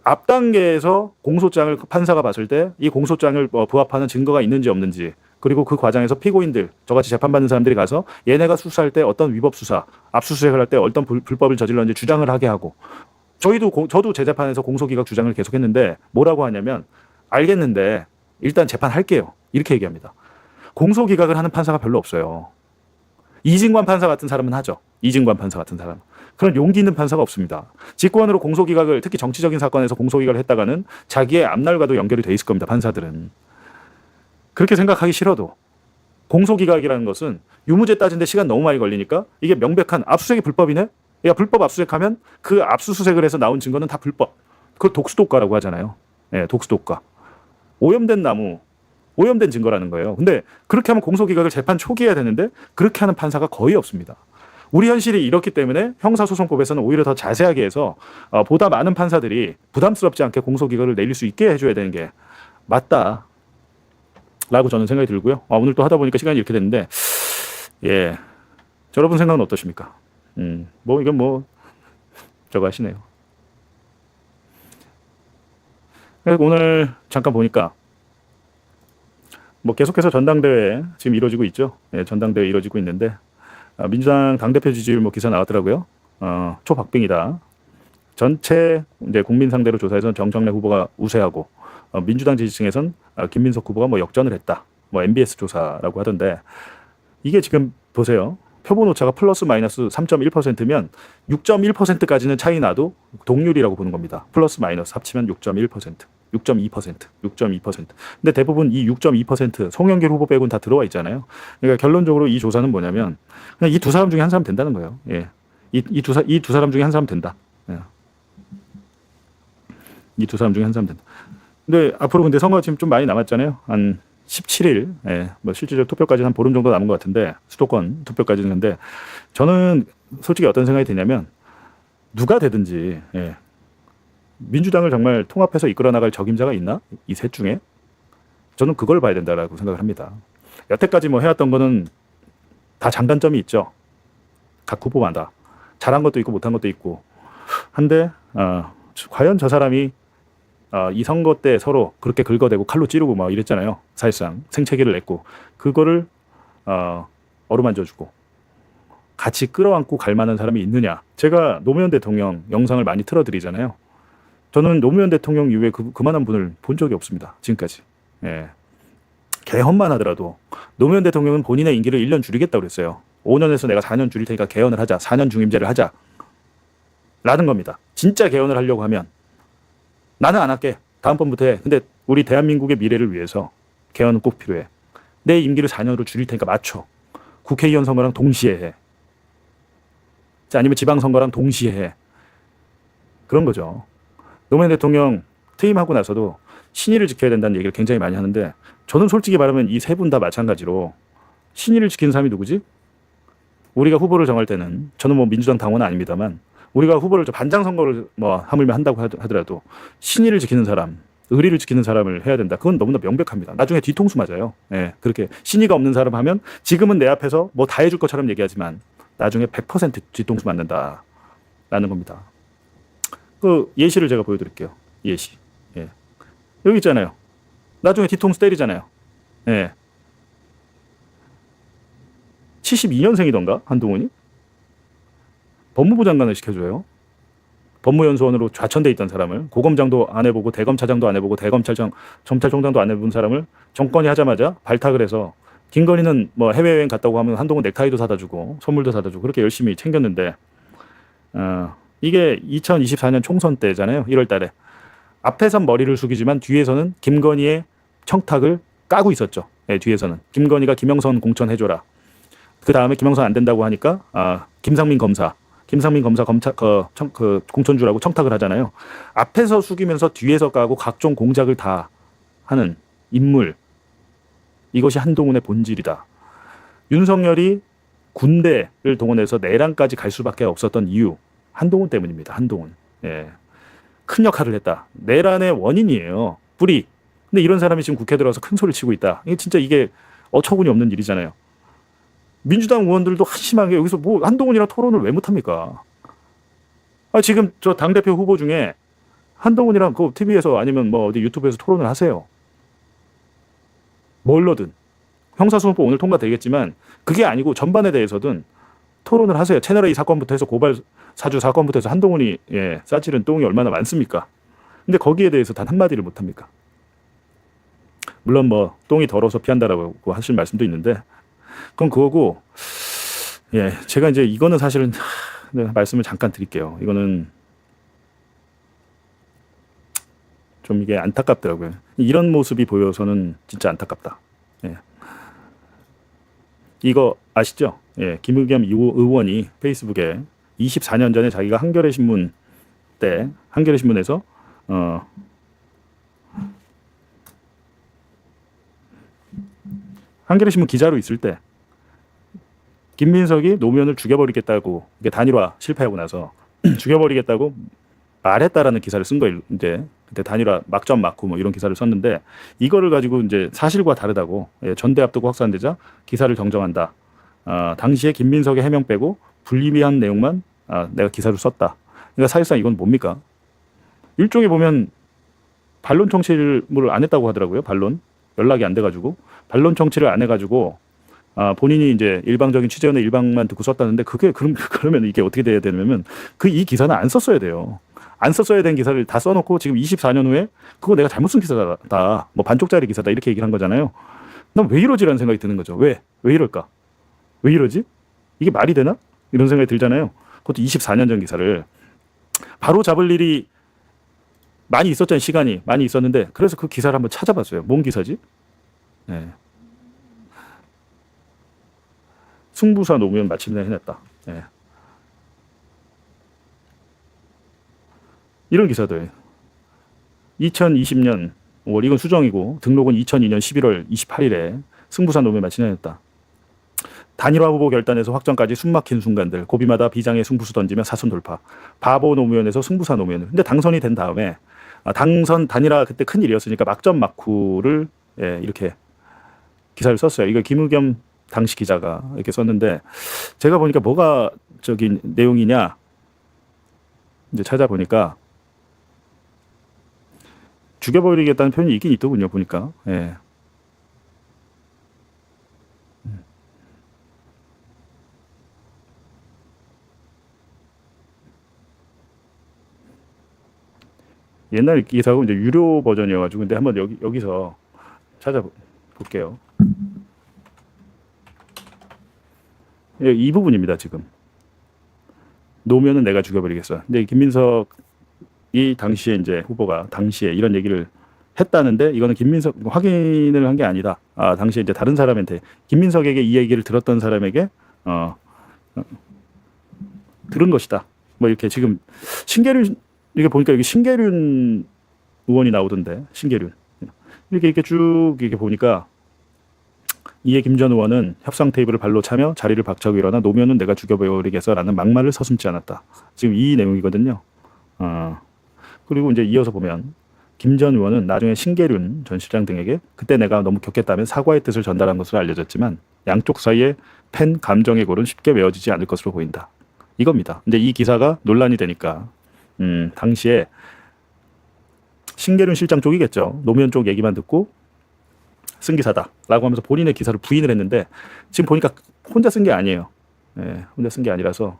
Speaker 2: 앞 단계에서 공소장을 판사가 봤을 때 이 공소장을 부합하는 증거가 있는지 없는지 그리고 그 과정에서 피고인들 저같이 재판받는 사람들이 가서 얘네가 수사할 때 어떤 위법 수사 압수수색을 할 때 어떤 불법을 저질렀는지 주장을 하게 하고 저도 제 재판에서 공소기각 주장을 계속했는데 뭐라고 하냐면 알겠는데 일단 재판할게요. 이렇게 얘기합니다. 공소기각을 하는 판사가 별로 없어요. 이진관 판사 같은 사람은 하죠. 이진관 판사 같은 사람. 그런 용기 있는 판사가 없습니다. 직권으로 공소기각을 특히 정치적인 사건에서 공소기각을 했다가는 자기의 앞날과도 연결이 돼 있을 겁니다. 판사들은. 그렇게 생각하기 싫어도 공소기각이라는 것은 유무죄 따진데 시간 너무 많이 걸리니까 이게 명백한 압수수색이 불법이네? 야 불법 압수수색하면 그 압수수색을 해서 나온 증거는 다 불법. 그걸 독수독가라고 하잖아요. 예, 독수독가. 오염된 나무. 오염된 증거라는 거예요. 근데 그렇게 하면 공소기각을 재판 초기에 해야 되는데 그렇게 하는 판사가 거의 없습니다. 우리 현실이 이렇기 때문에 형사소송법에서는 오히려 더 자세하게 해서 보다 많은 판사들이 부담스럽지 않게 공소기각을 내릴 수 있게 해줘야 되는 게 맞다. 라고 저는 생각이 들고요. 오늘 또 하다 보니까 시간이 이렇게 됐는데 예, 여러분 생각은 어떠십니까? 이건 저거 하시네요. 그래서 오늘 잠깐 보니까 뭐 계속해서 전당대회 지금 이루어지고 있죠. 예, 전당대회 이루어지고 있는데 민주당 당대표 지지율 뭐 기사 나왔더라고요. 초박빙이다. 전체 이제 국민 상대로 조사에서는 정청래 후보가 우세하고 민주당 지지층에선 김민석 후보가 뭐 역전을 했다. 뭐 MBS 조사라고 하던데 이게 지금 보세요. 표본 오차가 플러스 마이너스 3.1%면 6.1%까지는 차이 나도 동률이라고 보는 겁니다. 플러스 마이너스 합치면 6.1%, 6.2%, 6.2%. 근데 대부분 이 6.2% 송영길 후보 빼고는 다 들어와 있잖아요. 그러니까 결론적으로 이 조사는 뭐냐면 그냥 이 두 사람 중에 한 사람 된다는 거예요. 예. 이 두 사람 중에 한 사람 된다. 예. 이 두 사람 중에 한 사람 된다. 근데 앞으로 근데 선거가 지금 좀 많이 남았잖아요. 한 17일, 예, 뭐 실질적 투표까지는 한 보름 정도 남은 것 같은데 수도권 투표까지는. 근데 저는 솔직히 어떤 생각이 드냐면 누가 되든지 예, 민주당을 정말 통합해서 이끌어 나갈 적임자가 있나? 이 셋 중에 저는 그걸 봐야 된다라고 생각을 합니다. 여태까지 뭐 해왔던 거는 다 장단점이 있죠. 각 후보마다 잘한 것도 있고 못한 것도 있고 한데 과연 저 사람이 이 선거 때 서로 그렇게 긁어대고 칼로 찌르고 막 이랬잖아요. 사실상 생채기를 냈고 그거를 어루만져주고 같이 끌어안고 갈 만한 사람이 있느냐. 제가 노무현 대통령 영상을 많이 틀어드리잖아요. 저는 노무현 대통령 이후에 그만한 분을 본 적이 없습니다. 지금까지. 예. 개헌만 하더라도 노무현 대통령은 본인의 임기를 1년 줄이겠다고 그랬어요. 5년에서 내가 4년 줄일 테니까 개헌을 하자. 4년 중임제를 하자. 라는 겁니다. 진짜 개헌을 하려고 하면 나는 안 할게. 다음번부터 해. 근데 우리 대한민국의 미래를 위해서 개헌은 꼭 필요해. 내 임기를 4년으로 줄일 테니까 맞춰. 국회의원 선거랑 동시에 해. 아니면 지방선거랑 동시에 해. 그런 거죠. 노무현 대통령 퇴임하고 나서도 신의를 지켜야 된다는 얘기를 굉장히 많이 하는데 저는 솔직히 말하면 이 세 분 다 마찬가지로 신의를 지키는 사람이 누구지? 우리가 후보를 정할 때는 저는 뭐 민주당 당원은 아닙니다만 우리가 후보를 반장 선거를 뭐 하물며 한다고 하더라도 신의를 지키는 사람, 의리를 지키는 사람을 해야 된다. 그건 너무나 명백합니다. 나중에 뒤통수 맞아요. 예, 그렇게 신의가 없는 사람 하면 지금은 내 앞에서 뭐 다 해줄 것처럼 얘기하지만 나중에 100% 뒤통수 맞는다라는 겁니다. 그 예시를 제가 보여드릴게요. 예시. 예. 여기 있잖아요. 나중에 뒤통수 때리잖아요. 예. 72년생이던가 한동훈이 법무부 장관을 시켜줘요. 법무연수원으로 좌천돼 있던 사람을 고검장도 안 해보고 대검차장도 안 해보고 검찰총장도 안 해본 사람을 정권이 하자마자 발탁을 해서 김건희는 뭐 해외여행 갔다고 하면 한동훈 넥타이도 사다 주고 선물도 사다 주고 그렇게 열심히 챙겼는데 이게 2024년 총선 때잖아요. 1월 달에. 앞에선 머리를 숙이지만 뒤에서는 김건희의 청탁을 까고 있었죠. 네, 뒤에서는. 김건희가 김영선 공천해줘라. 그 다음에 김영선 안 된다고 하니까 김상민 검사 공천주라고 청탁을 하잖아요. 앞에서 숙이면서 뒤에서 까고 각종 공작을 다 하는 인물. 이것이 한동훈의 본질이다. 윤석열이 군대를 동원해서 내란까지 갈 수밖에 없었던 이유. 한동훈 때문입니다. 한동훈. 예. 큰 역할을 했다. 내란의 원인이에요. 뿌리. 근데 이런 사람이 지금 국회 들어와서 큰 소리를 치고 있다. 이게 진짜 이게 어처구니 없는 일이잖아요. 민주당 의원들도 한심하게 여기서 뭐 한동훈이랑 토론을 왜 못합니까? 지금 저 당대표 후보 중에 한동훈이랑 그 TV에서 아니면 뭐 어디 유튜브에서 토론을 하세요. 뭘로든. 형사소송법 오늘 통과되겠지만 그게 아니고 전반에 대해서든 토론을 하세요. 채널A 사건부터 해서 고발 사주 사건부터 해서 한동훈이 싸지른 똥이 얼마나 많습니까? 근데 거기에 대해서 단 한마디를 못합니까? 물론 뭐 똥이 더러워서 피한다라고 하실 말씀도 있는데 그건 그거고 제가 이제 이거는 사실은 말씀을 잠깐 드릴게요. 이거는 좀 이게 안타깝더라고요. 이런 모습이 보여서는 진짜 안타깝다. 이거 아시죠? 김의겸 의원이 페이스북에 24년 전에 자기가 한겨레 신문 때 한겨레 신문에서 한겨레 신문 기자로 있을 때 김민석이 노무현을 죽여버리겠다고 이게 단일화 실패하고 나서 죽여버리겠다고 말했다라는 기사를 쓴 거예요. 이제 그때 단일화 막점 맞고 뭐 이런 기사를 썼는데 이거를 가지고 이제 사실과 다르다고 전대 앞두고 확산되자 기사를 정정한다. 당시에 김민석의 해명 빼고 불리한 내용만 내가 기사를 썼다. 그러니까 사실상 이건 뭡니까? 일종의 보면 반론 청취를 안 했다고 하더라고요. 반론 연락이 안 돼가지고 반론 청취를 안 해가지고 본인이 이제 일방적인 취재원의 일방만 듣고 썼다는데 그게 그러면 이게 어떻게 돼야 되냐면 이 기사는 안 썼어야 돼요. 안 썼어야 된 기사를 다 써놓고 지금 24년 후에 그거 내가 잘못 쓴 기사다. 뭐 반쪽짜리 기사다 이렇게 얘기를 한 거잖아요. 난 왜 이러지라는 생각이 드는 거죠. 왜 이럴까? 왜 이러지? 이게 말이 되나? 이런 생각이 들잖아요. 그것도 24년 전 기사를 바로 잡을 일이 많이 있었잖아요. 시간이 많이 있었는데 그래서 그 기사를 한번 찾아봤어요. 뭔 기사지? 네. 승부사 노무현 마침내 해냈다. 네. 이런 기사들 2020년 5월 이건 수정이고 등록은 2002년 11월 28일에 승부사 노무현 마침내 해냈다. 단일화 후보 결단에서 확정까지 숨막힌 순간들 고비마다 비장의 승부수 던지며 사선 돌파 바보 노무현에서 승부사 노무현. 근데 당선이 된 다음에 당선 단일화 그때 큰 일이었으니까 막전 막후를 이렇게 기사를 썼어요. 이거 김의겸 당시 기자가 이렇게 썼는데 제가 보니까 뭐가 저기 내용이냐 이제 찾아보니까 죽여버리겠다는 표현이 있긴 있더군요. 보니까. 예. 옛날 기사고 이제 유료 버전이어가지고 근데 한번 여기서 찾아볼게요. 예, 이 부분입니다. 지금 노무현은 내가 죽여버리겠어. 근데 김민석이 당시에 이제 후보가 당시에 이런 얘기를 했다는데 이거는 김민석 확인을 한 게 아니다. 당시에 이제 다른 사람한테 김민석에게 이 얘기를 들었던 사람에게 들은 것이다. 뭐 이렇게 지금 신계륜 이게 보니까 여기 신계륜 의원이 나오던데 신계륜 이렇게 쭉 이렇게 보니까 이에 김 전 의원은 협상 테이블을 발로 차며 자리를 박차고 일어나 노무현은 내가 죽여버리겠어라는 막말을 서슴지 않았다. 지금 이 내용이거든요. 그리고 이제 이어서 보면 김 전 의원은 나중에 신계륜 전 실장 등에게 그때 내가 너무 격했다면 사과의 뜻을 전달한 것으로 알려졌지만 양쪽 사이에 팬 감정의 골은 쉽게 외워지지 않을 것으로 보인다. 이겁니다. 근데 이 기사가 논란이 되니까 당시에 신계륜 실장 쪽이겠죠. 노무현 쪽 얘기만 듣고 쓴 기사다라고 하면서 본인의 기사를 부인을 했는데 지금 보니까 혼자 쓴 게 아니에요. 예, 혼자 쓴 게 아니라서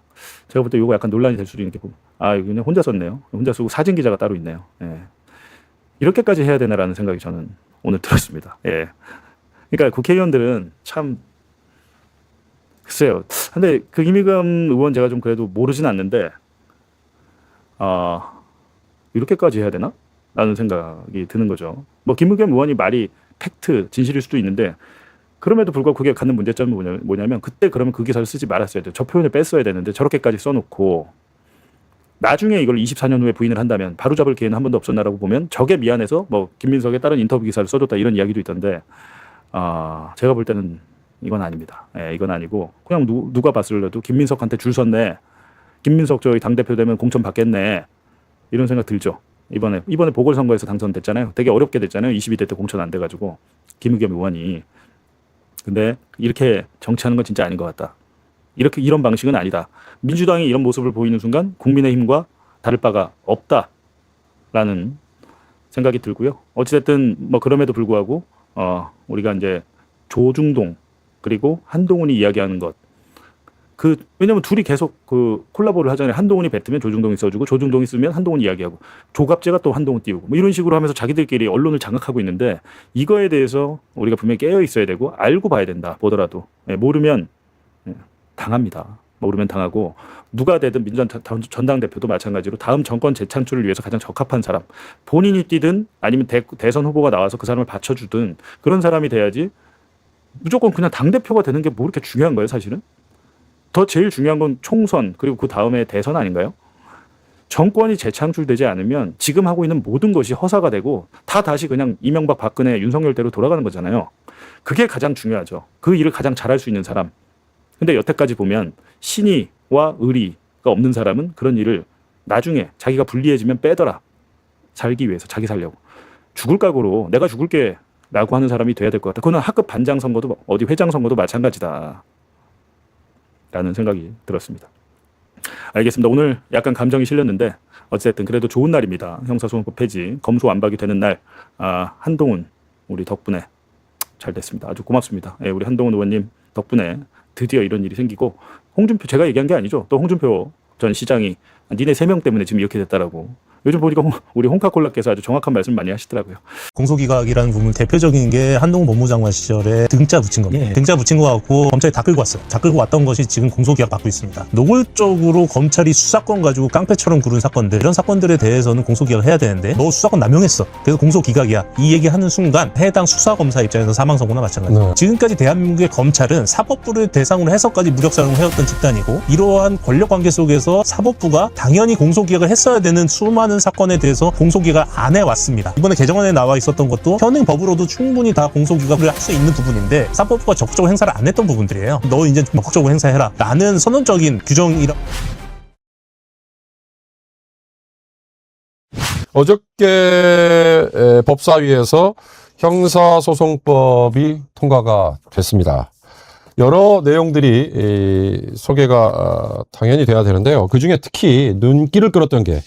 Speaker 2: 제가 볼 때 이거 약간 논란이 될 수도 있는 게 이거 그냥 혼자 썼네요. 혼자 쓰고 사진 기자가 따로 있네요. 예. 이렇게까지 해야 되나라는 생각이 저는 오늘 들었습니다. 예. 그러니까 국회의원들은 참 글쎄요. 근데 그 김의겸 의원 제가 좀 그래도 모르진 않는데 이렇게까지 해야 되나? 라는 생각이 드는 거죠. 뭐 김의겸 의원이 말이 팩트, 진실일 수도 있는데 그럼에도 불구하고 그게 갖는 문제점은 뭐냐면 그때 그러면 그 기사를 쓰지 말았어야 돼요. 저 표현을 뺐어야 되는데 저렇게까지 써놓고 나중에 이걸 24년 후에 부인을 한다면 바로잡을 기회는 한 번도 없었나라고 보면 저게 미안해서 뭐 김민석의 다른 인터뷰 기사를 써줬다 이런 이야기도 있던데 제가 볼 때는 이건 아닙니다. 예, 이건 아니고 그냥 누가 봤을래도 김민석한테 줄 섰네. 김민석 저희 당대표 되면 공천 받겠네. 이런 생각 들죠. 이번에 보궐선거에서 당선됐잖아요. 되게 어렵게 됐잖아요. 22대 때 공천 안 돼가지고 김의겸 의원이. 근데 이렇게 정치하는 건 진짜 아닌 것 같다. 이런 방식은 아니다. 민주당이 이런 모습을 보이는 순간 국민의힘과 다를 바가 없다라는 생각이 들고요. 어찌됐든 뭐 그럼에도 불구하고 우리가 이제 조중동 그리고 한동훈이 이야기하는 것. 왜냐면 둘이 계속 콜라보를 하잖아요. 한동훈이 뱉으면 조중동이 써주고 조중동이 쓰면 한동훈이 이야기하고 조갑제가 또 한동훈 띄우고 뭐 이런 식으로 하면서 자기들끼리 언론을 장악하고 있는데 이거에 대해서 우리가 분명히 깨어 있어야 되고 알고 봐야 된다. 보더라도 모르면 당합니다. 모르면 당하고 누가 되든 민주당 전당대표도 마찬가지로 다음 정권 재창출을 위해서 가장 적합한 사람 본인이 뛰든 아니면 대선 후보가 나와서 그 사람을 받쳐주든 그런 사람이 돼야지 무조건 그냥 당대표가 되는 게 뭐 이렇게 중요한 거예요 사실은. 더 제일 중요한 건 총선 그리고 그 다음에 대선 아닌가요? 정권이 재창출되지 않으면 지금 하고 있는 모든 것이 허사가 되고 다시 그냥 이명박 박근혜 윤석열대로 돌아가는 거잖아요. 그게 가장 중요하죠. 그 일을 가장 잘할 수 있는 사람. 근데 여태까지 보면 신의와 의리가 없는 사람은 그런 일을 나중에 자기가 불리해지면 빼더라. 살기 위해서 자기 살려고. 죽을 각오로 내가 죽을게 라고 하는 사람이 돼야 될 것 같다. 그거는 학급 반장 선거도 어디 회장 선거도 마찬가지다. 라는 생각이 들었습니다. 알겠습니다. 오늘 약간 감정이 실렸는데 어쨌든 그래도 좋은 날입니다. 형사소송법 폐지, 검수 완박이 되는 날. 한동훈 우리 덕분에 잘 됐습니다. 아주 고맙습니다. 예, 우리 한동훈 의원님 덕분에 드디어 이런 일이 생기고 홍준표 제가 얘기한 게 아니죠. 또 홍준표 전 시장이 니네 3명 때문에 지금 이렇게 됐다라고. 요즘 보니까 우리 홍카콜라께서 아주 정확한 말씀 많이 하시더라고요.
Speaker 3: 공소기각이라는 부분 대표적인 게 한동훈 법무장관 시절에 등자 붙인 겁니다.
Speaker 4: 예.
Speaker 3: 등자 붙인 거 갖고 검찰이 다 끌고 왔어요. 다 끌고 왔던 것이 지금 공소기각 받고 있습니다. 노골적으로 검찰이 수사권 가지고 깡패처럼 구른 사건들, 이런 사건들에 대해서는 공소기각을 해야 되는데 너 수사권 남용했어. 그래서 공소기각이야. 이 얘기하는 순간 해당 수사검사 입장에서 사망선고나 마찬가지예요.
Speaker 4: 네.
Speaker 3: 지금까지 대한민국의 검찰은 사법부를 대상으로 해서까지 무력사용을 해왔던 집단이고, 이러한 권력관계 속에서 사법부가 당연히 공소기각을 했어야 되는 수많은 사건에 대해서 공소기각을 안 해왔습니다. 이번에 개정안에 나와 있었던 것도 현행 법으로도 충분히 다 공소기각을 할 수 있는 부분인데 사법부가 적극적으로 행사를 안 했던 부분들이에요. 너 이제 적극적으로 행사해라 라는 선언적인 규정이라.
Speaker 4: 어저께 법사위에서 형사소송법이 통과가 됐습니다. 여러 내용들이 소개가 당연히 돼야 되는데요. 그중에 특히 눈길을 끌었던 게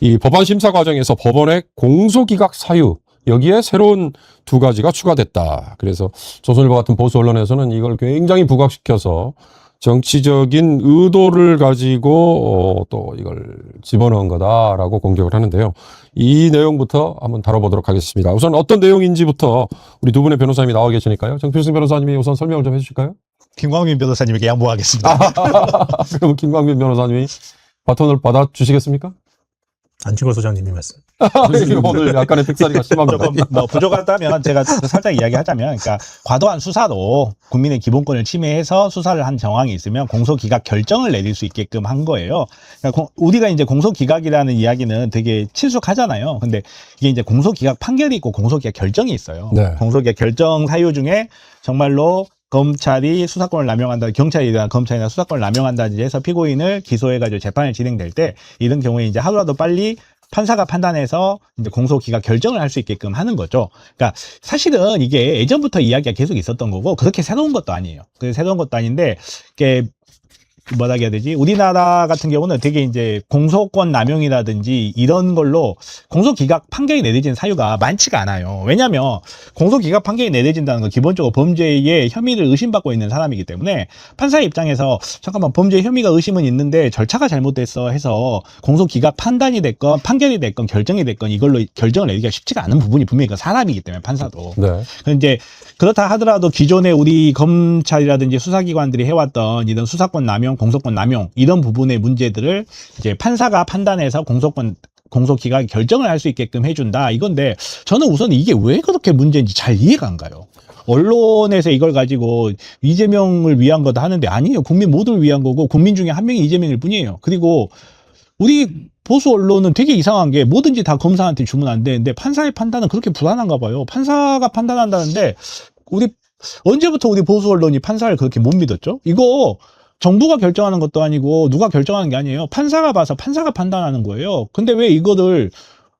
Speaker 4: 이 법안 심사 과정에서 법원의 공소기각 사유, 여기에 새로운 2가지가 추가됐다. 그래서 조선일보 같은 보수 언론에서는 이걸 굉장히 부각시켜서 정치적인 의도를 가지고 또 이걸 집어넣은 거다라고 공격을 하는데요. 이 내용부터 한번 다뤄보도록 하겠습니다. 우선 어떤 내용인지부터 우리 두 분의 변호사님이 나와 계시니까요. 정필승 변호사님이 우선 설명을 좀 해주실까요?
Speaker 3: 김광민 변호사님에게 양보하겠습니다.
Speaker 4: 그럼 김광민 변호사님이 바톤을 받아주시겠습니까?
Speaker 3: 안진걸 소장님이 말씀.
Speaker 4: 오늘 약간의 특사리가 심합니다.
Speaker 5: 조금 뭐 부족하다면 제가 살짝 이야기하자면, 그러니까 과도한 수사로 국민의 기본권을 침해해서 수사를 한 정황이 있으면 공소기각 결정을 내릴 수 있게끔 한 거예요. 그러니까 우리가 이제 공소기각이라는 이야기는 되게 친숙하잖아요. 근데 이게 이제 공소기각 판결이 있고 공소기각 결정이 있어요.
Speaker 4: 네.
Speaker 5: 공소기각 결정 사유 중에 정말로 검찰이 수사권을 남용한다, 경찰이나 검찰이나 수사권을 남용한다든지 해서 피고인을 기소해가지고 재판이 진행될 때, 이런 경우에 이제 하루라도 빨리 판사가 판단해서 이제 공소기각 결정을 할 수 있게끔 하는 거죠. 그러니까 사실은 이게 예전부터 이야기가 계속 있었던 거고, 그렇게 새로운 것도 아니에요. 그 새로운 것도 아닌데, 이게 뭐라 해야 되지? 우리나라 같은 경우는 되게 이제 공소권 남용이라든지 이런 걸로 공소기각 판결이 내려진 사유가 많지가 않아요. 왜냐하면 공소기각 판결이 내려진다는 건 기본적으로 범죄의 혐의를 의심받고 있는 사람이기 때문에 판사의 입장에서 잠깐만, 범죄 혐의가 의심은 있는데 절차가 잘못됐어 해서 공소기각 판단이 됐건 판결이 됐건 결정이 됐건 이걸로 결정을 내리기가 쉽지가 않은 부분이 분명히 그 사람이기 때문에, 판사도.
Speaker 4: 네.
Speaker 5: 이제 그렇다 하더라도 기존에 우리 검찰이라든지 수사기관들이 해왔던 이런 수사권 남용, 공소권 남용 이런 부분의 문제들을 이제 판사가 판단해서 공소기각 결정을 할 수 있게끔 해준다 이건데, 저는 우선 이게 왜 그렇게 문제인지 잘 이해가 안 가요. 언론에서 이걸 가지고 이재명을 위한 거다 하는데 아니에요. 국민 모두를 위한 거고, 국민 중에 한 명이 이재명일 뿐이에요. 그리고 우리 보수 언론은 되게 이상한 게 뭐든지 다 검사한테 주면 안 되는데 판사의 판단은 그렇게 불안한가 봐요. 판사가 판단한다는데 언제부터 우리 보수 언론이 판사를 그렇게 못 믿었죠? 이거 정부가 결정하는 것도 아니고 누가 결정하는 게 아니에요. 판사가 봐서 판사가 판단하는 거예요. 근데 왜 이거를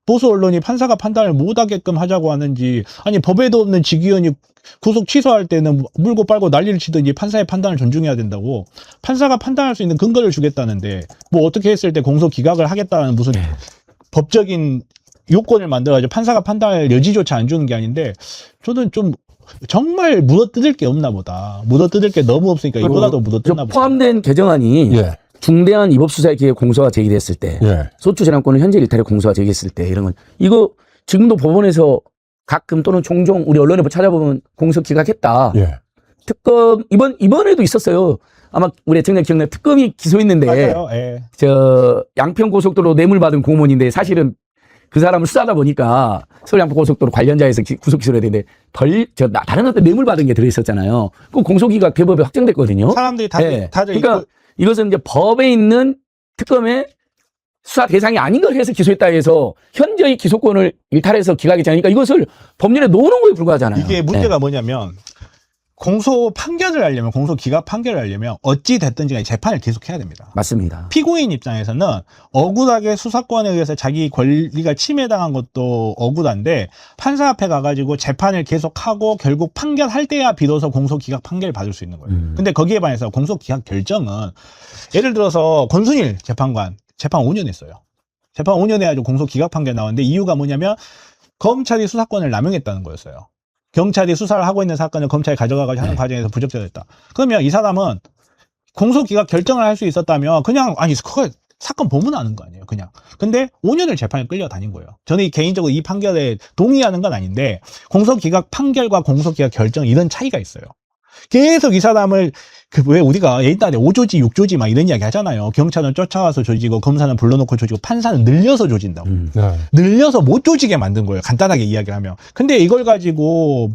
Speaker 5: 보수 언론이 판사가 판단을 못하게끔 하자고 하는지, 아니 법에도 없는 직위원이 구속 취소할 때는 물고 빨고 난리를 치든지 판사의 판단을 존중해야 된다고. 판사가 판단할 수 있는 근거를 주겠다는데 뭐 어떻게 했을 때 공소 기각을 하겠다는 무슨 법적인 요건을 만들어가지고 판사가 판단할 여지조차 안 주는 게 아닌데, 저는 좀 정말 물어뜯을 게 없나 보다. 물어뜯을 게 너무 없으니까 이보다도 물어뜯나 보다.
Speaker 6: 포함된 개정안이
Speaker 4: 예.
Speaker 6: 중대한 위법수사에 기해 공소가 제기됐을 때,
Speaker 4: 예.
Speaker 6: 소추 재량권을 현재 일탈에 공소가 제기했을 때, 이런 건 이거 지금도 법원에서 가끔 또는 종종 우리 언론에 찾아보면 공소 기각했다.
Speaker 4: 예.
Speaker 6: 특검 이번에도 있었어요. 아마 우리 애청자 기억나요? 특검이 기소했는데
Speaker 5: 맞아요. 예.
Speaker 6: 저 양평 고속도로 뇌물 받은 공무원인데 사실은 그 사람을 수사하다 보니까 서울 양평 고속도로 관련자에서 구속 기소를 해야 되는데 다른 한테 뇌물 받은 게 들어 있었잖아요. 그 공소기각 대법에 확정됐거든요.
Speaker 5: 사람들이 다들
Speaker 6: 그러니까 이것은 이제 법에 있는 특검의 수사 대상이 아닌 걸 해서 기소했다 해서 현저히 기소권을 일탈해서 기각했지 않으니까 이것을 법률에 놓는 거에 불과하잖아요.
Speaker 5: 이게 문제가 뭐냐면 공소 판결을 하려면, 공소 기각 판결을 하려면 어찌 됐든지 간에 재판을 계속해야 됩니다.
Speaker 6: 맞습니다.
Speaker 5: 피고인 입장에서는 억울하게 수사권에 의해서 자기 권리가 침해당한 것도 억울한데 판사 앞에 가가지고 재판을 계속하고 결국 판결할 때야 비로소 공소기각 판결을 받을 수 있는 거예요. 근데 거기에 반해서 공소기각 결정은 예를 들어서 권순일 재판관 재판 5년 했어요. 재판 5년 해가지고 공소기각 판결 나왔는데 이유가 뭐냐면 검찰이 수사권을 남용했다는 거였어요. 경찰이 수사를 하고 있는 사건을 검찰이 가져가가지고 하는 과정에서 부적절했다. 그러면 이 사람은 공소기각 결정을 할 수 있었다면 그냥 아니 그거 사건 보면 아는 거 아니에요. 그냥. 근데 5년을 재판에 끌려다닌 거예요. 저는 개인적으로 이 판결에 동의하는 건 아닌데 공소기각 판결과 공소기각 결정 이런 차이가 있어요. 계속 이 사람을 왜 우리가 옛날에 5조지 6조지 막 이런 이야기 하잖아요. 경찰은 쫓아와서 조지고 검사는 불러놓고 조지고 판사는 늘려서 조진다고.
Speaker 4: 네.
Speaker 5: 늘려서 못 조지게 만든 거예요. 간단하게 이야기를 하면. 근데 이걸 가지고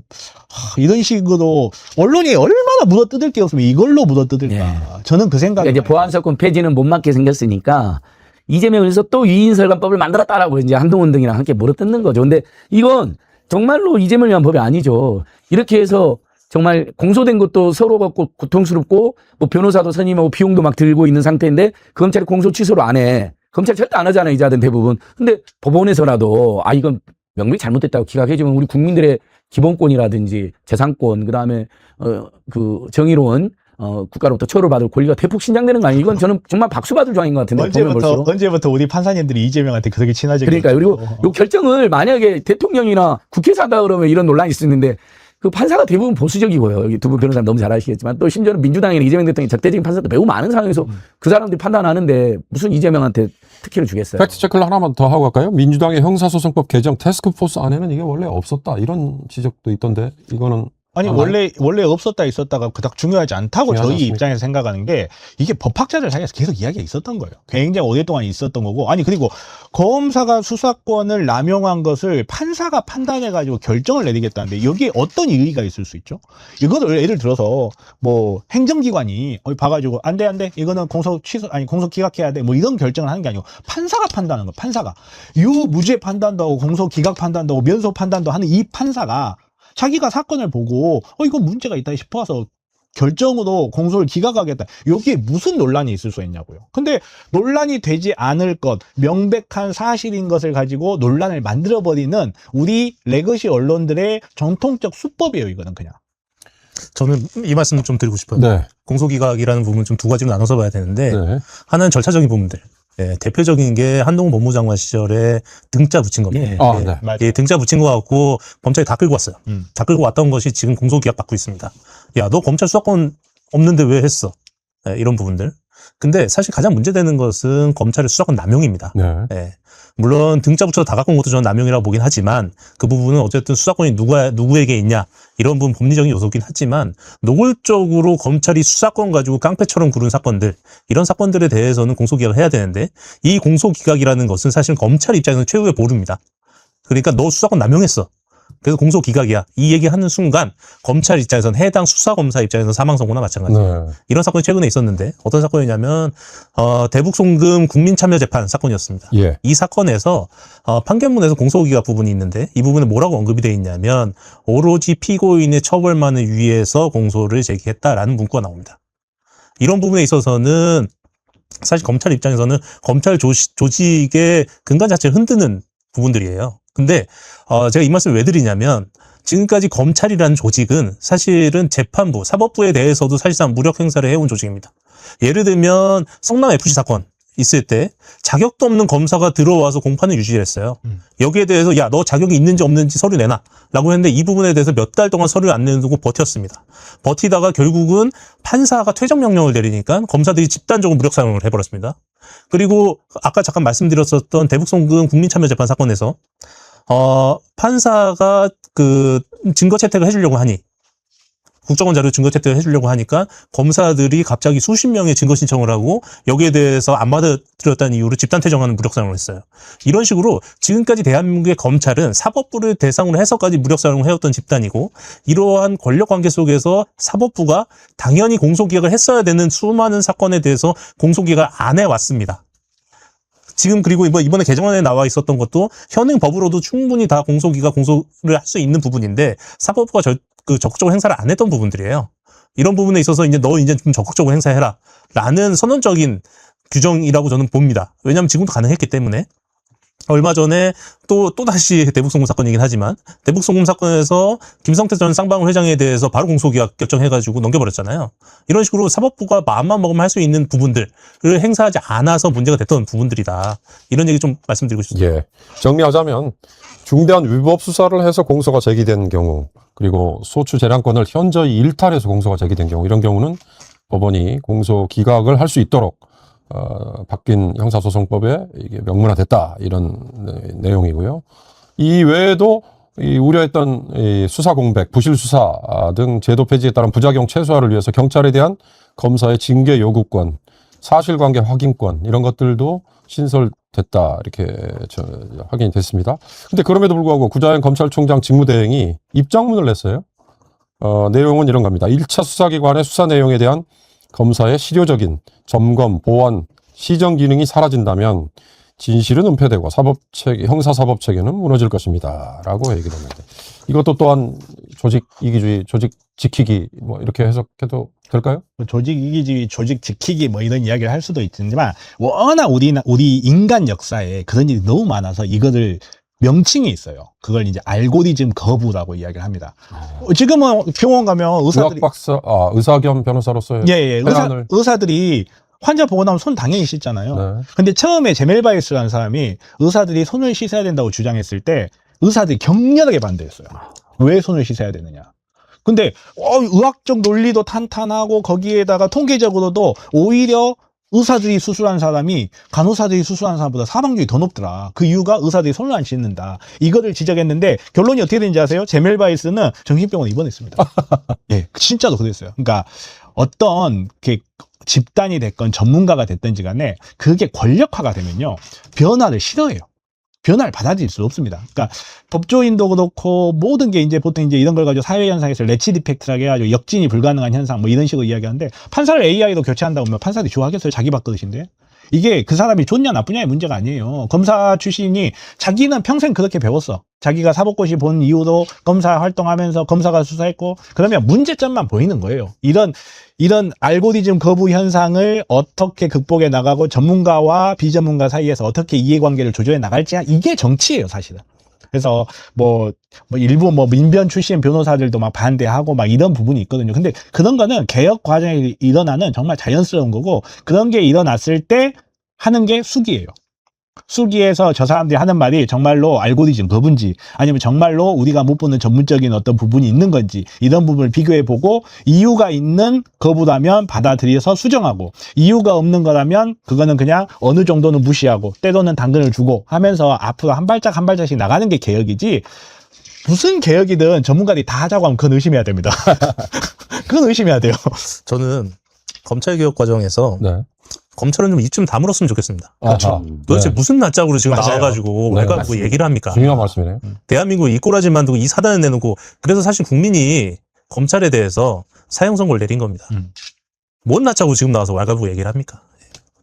Speaker 5: 이런 식으로 언론이 얼마나 묻어뜯을 게 없으면 이걸로 묻어뜯을까.
Speaker 6: 예.
Speaker 5: 저는 그 생각이
Speaker 6: 그러니까 이제 보안사건 폐지는 못 막게 생겼으니까 이재명을 해서 또 위인설관법을 만들었다라고 이제 한동훈 등이랑 함께 물어뜯는 거죠. 근데 이건 정말로 이재명을 위한 법이 아니죠. 이렇게 해서 정말 공소된 것도 서로 갖고 고통스럽고 뭐 변호사도 선임하고 비용도 막 들고 있는 상태인데 검찰이 공소 취소를 안 해. 검찰이 절대 안 하잖아요. 이자들 대부분. 근데 법원에서라도 이건 명백히 잘못됐다고 기각해주면 우리 국민들의 기본권이라든지 재산권 그다음에 그 정의로운 국가로부터 처벌받을 권리가 대폭 신장되는 거 아니에요? 이건 저는 정말 박수 받을 조항인 것 같은데.
Speaker 5: 언제부터 우리 판사님들이 이재명한테 그렇게 친하게.
Speaker 6: 그러니까 그리고 이 결정을 만약에 대통령이나 국회에서 한다 그러면 이런 논란이 있을 수 있는데 그 판사가 대부분 보수적이고요. 여기 두 분 변호사님 너무 잘 아시겠지만 또 심지어는 민주당이나 이재명 대통령이 적대적인 판사도 매우 많은 상황에서 그 사람들이 판단하는데 무슨 이재명한테 특혜를 주겠어요.
Speaker 4: 팩트 체크를 하나만 더 하고 갈까요? 민주당의 형사소송법 개정 태스크포스 안에는 이게 원래 없었다 이런 지적도 있던데 이거는
Speaker 5: 아니 원래 없었다 있었다가 그닥 중요하지 않다고
Speaker 4: 중요하지
Speaker 5: 저희
Speaker 4: 않습니까?
Speaker 5: 입장에서 생각하는 게 이게 법학자들 사이에서 계속 이야기가 있었던 거예요. 굉장히 오랫동안 있었던 거고 아니 그리고 검사가 수사권을 남용한 것을 판사가 판단해가지고 결정을 내리겠다는데 여기에 어떤 이의가 있을 수 있죠? 이거를 예를 들어서 뭐 행정기관이 봐가지고 안 돼 이거는 공소 취소 아니 공소 기각해야 돼 뭐 이런 결정을 하는 게 아니고 판사가 판단하는 거 판사가 유무죄 판단도 하고 공소 기각 판단도 하고 면소 판단도 하는 이 판사가 자기가 사건을 보고 이거 문제가 있다 싶어서 결정으로 공소를 기각하겠다. 여기에 무슨 논란이 있을 수 있냐고요. 근데 논란이 되지 않을 것, 명백한 사실인 것을 가지고 논란을 만들어버리는 우리 레거시 언론들의 전통적 수법이에요. 이거는 그냥.
Speaker 3: 저는 이 말씀 좀 드리고 싶어요.
Speaker 4: 네.
Speaker 3: 공소기각이라는 부분 좀 두 가지로 나눠서 봐야 되는데
Speaker 4: 네.
Speaker 3: 하나는 절차적인 부분들. 예, 대표적인 게 한동훈 법무장관 시절에 등자 붙인 겁니다.
Speaker 6: 예.
Speaker 4: 아, 네.
Speaker 5: 맞아요.
Speaker 3: 예, 등자 붙인 거 갖고 검찰이 다 끌고 왔어요. 다 끌고 왔던 것이 지금 공소기각 받고 있습니다. 야, 너 검찰 수사권 없는데 왜 했어? 예, 이런 부분들. 근데 사실 가장 문제되는 것은 검찰의 수사권 남용입니다.
Speaker 4: 네.
Speaker 3: 예. 물론 등자 붙여서 다 갖고 온 것도 저는 남용이라고 보긴 하지만 그 부분은 어쨌든 수사권이 누구에게 있냐 이런 부분 법리적인 요소긴 하지만 노골적으로 검찰이 수사권 가지고 깡패처럼 구른 사건들 이런 사건들에 대해서는 공소기각을 해야 되는데 이 공소기각이라는 것은 사실 검찰 입장에서는 최후의 보루입니다. 그러니까 너 수사권 남용했어. 그래서 공소기각이야. 이 얘기하는 순간 검찰 입장에서는 해당 수사검사 입장에서는 사망선고나 마찬가지예요.
Speaker 4: 네.
Speaker 3: 이런 사건이 최근에 있었는데 어떤 사건이냐면 대북송금 국민참여재판 사건이었습니다.
Speaker 4: 예.
Speaker 3: 이 사건에서 판결문에서 공소기각 부분이 있는데 이 부분에 뭐라고 언급이 되어 있냐면 오로지 피고인의 처벌만을 위해서 공소를 제기했다라는 문구가 나옵니다. 이런 부분에 있어서는 사실 검찰 입장에서는 검찰 조직의 근간 자체를 흔드는 부분들이에요. 근데 제가 이 말씀을 왜 드리냐면 지금까지 검찰이라는 조직은 사실은 재판부, 사법부에 대해서도 사실상 무력 행사를 해온 조직입니다. 예를 들면 성남FC 사건 있을 때 자격도 없는 검사가 들어와서 공판을 유지를 했어요. 여기에 대해서 야, 너 자격이 있는지 없는지 서류 내놔 라고 했는데 이 부분에 대해서 몇 달 동안 서류를 안 내두고 버텼습니다. 버티다가 결국은 판사가 퇴정 명령을 내리니까 검사들이 집단적으로 무력 사용을 해버렸습니다. 그리고 아까 잠깐 말씀드렸었던 대북송금 국민참여재판 사건에서 판사가 그 증거 채택을 해주려고 하니 국정원 자료 증거 채택을 해주려고 하니까 검사들이 갑자기 수십 명의 증거 신청을 하고 여기에 대해서 안 받아들였다는 이유로 집단 퇴정하는 무력 사용을 했어요. 이런 식으로 지금까지 대한민국의 검찰은 사법부를 대상으로 해서까지 무력 사용을 해왔던 집단이고 이러한 권력 관계 속에서 사법부가 당연히 공소기각을 했어야 되는 수많은 사건에 대해서 공소기각을 안 해왔습니다. 지금 그리고 이번에 개정안에 나와 있었던 것도 현행 법으로도 충분히 다 공소를 할 수 있는 부분인데 사법부가 그 적극적으로 행사를 안 했던 부분들이에요. 이런 부분에 있어서 이제 너 이제 좀 적극적으로 행사해라 라는 선언적인 규정이라고 저는 봅니다. 왜냐하면 지금도 가능했기 때문에. 얼마 전에 또 다시 대북송금 사건 얘기는 하지만 대북송금 사건에서 김성태 전 쌍방울 회장에 대해서 바로 공소기각 결정해가지고 넘겨버렸잖아요. 이런 식으로 사법부가 마음만 먹으면 할 수 있는 부분들을 행사하지 않아서 문제가 됐던 부분들이다. 이런 얘기 좀 말씀드리고 싶습니다.
Speaker 4: 예. 정리하자면 중대한 위법 수사를 해서 공소가 제기된 경우, 그리고 소추 재량권을 현저히 일탈해서 공소가 제기된 경우, 이런 경우는 법원이 공소 기각을 할 수 있도록 바뀐 형사소송법에 이게 명문화됐다, 이런 내용이고요. 이 외에도 이 우려했던 이 수사 공백, 부실 수사 등 제도 폐지에 따른 부작용 최소화를 위해서 경찰에 대한 검사의 징계 요구권, 사실관계 확인권, 이런 것들도 신설됐다, 이렇게 확인이 됐습니다. 근데 그럼에도 불구하고 구자현 검찰총장 직무대행이 입장문을 냈어요. 내용은 이런 겁니다. 1차 수사기관의 수사 내용에 대한 검사의 실효적인 점검, 보완, 시정 기능이 사라진다면 진실은 은폐되고 형사사법체계는 무너질 것입니다. 라고 얘기를 했는데, 이것도 또한 조직 이기주의, 조직 지키기, 뭐 이렇게 해석해도 될까요?
Speaker 5: 조직 이기주의, 조직 지키기 뭐 이런 이야기를 할 수도 있지만, 워낙 우리 인간 역사에 그런 일이 너무 많아서 이거를 명칭이 있어요. 그걸 이제 알고리즘 거부라고 이야기를 합니다. 지금은 병원 가면 의사들이
Speaker 4: 의사 겸 변호사로서의
Speaker 5: 의사들이 환자 보고 나면 손 당연히 씻잖아요.
Speaker 4: 네.
Speaker 5: 근데 처음에 제멜바이스라는 사람이 의사들이 손을 씻어야 된다고 주장했을 때 의사들이 격렬하게 반대했어요. 왜 손을 씻어야 되느냐. 근데 의학적 논리도 탄탄하고 거기에다가 통계적으로도 오히려 의사들이 수술한 사람이 간호사들이 수술한 사람보다 사망률이 더 높더라. 그 이유가 의사들이 손을 안 씻는다. 이거를 지적했는데 결론이 어떻게 되는지 아세요? 제멜바이스는 정신병원에 입원했습니다. 예, 진짜로 그랬어요. 그러니까 어떤 집단이 됐건 전문가가 됐든지 간에 그게 권력화가 되면요, 변화를 싫어해요. 변화를 받아들일 수 없습니다. 그러니까 법조인도 그렇고 모든 게 이제 보통 이제 이런 걸 가지고 사회 현상에서 레치디펙트라고 해가지고 역진이 불가능한 현상 뭐 이런 식으로 이야기하는데, 판사를 AI로 교체한다고 하면 판사들이 좋아하겠어요? 자기 밥그릇인데. 이게 그 사람이 좋냐 나쁘냐의 문제가 아니에요. 검사 출신이 자기는 평생 그렇게 배웠어. 자기가 사법고시 본 이후로 검사 활동하면서 검사가 수사했고, 그러면 문제점만 보이는 거예요. 이런 알고리즘 거부 현상을 어떻게 극복해 나가고 전문가와 비전문가 사이에서 어떻게 이해관계를 조절해 나갈지, 이게 정치예요, 사실은. 그래서 일부 민변 출신 변호사들도 막 반대하고 막 이런 부분이 있거든요. 근데 그런 거는 개혁 과정에 일어나는 정말 자연스러운 거고, 그런 게 일어났을 때 하는 게 수기예요. 수기에서 저 사람들이 하는 말이 정말로 알고리즘 거부인지 아니면 정말로 우리가 못 보는 전문적인 어떤 부분이 있는 건지, 이런 부분을 비교해보고 이유가 있는 거부라면 받아들여서 수정하고, 이유가 없는 거라면 그거는 그냥 어느 정도는 무시하고 때로는 당근을 주고 하면서 앞으로 한 발짝 한 발짝씩 나가는 게 개혁이지, 무슨 개혁이든 전문가들이 다 하자고 하면 그건 의심해야 됩니다. 그건 의심해야 돼요.
Speaker 3: 저는 검찰개혁 과정에서
Speaker 4: 네.
Speaker 3: 검찰은 좀 입 좀 다물었으면 좋겠습니다.
Speaker 4: 그렇죠.
Speaker 3: 도대체
Speaker 4: 네.
Speaker 3: 무슨 낯짝으로 지금
Speaker 5: 맞아요.
Speaker 3: 나와가지고
Speaker 4: 네,
Speaker 3: 왜
Speaker 4: 맞습니다.
Speaker 3: 얘기를 합니까?
Speaker 4: 중요한 말씀이네요.
Speaker 3: 대한민국 이 꼬라지 만두고 이 사단을 내놓고, 그래서 사실 국민이 검찰에 대해서 사형 선고를 내린 겁니다. 뭔 낯짝으로 지금 나와서 왈가불고 얘기를 합니까?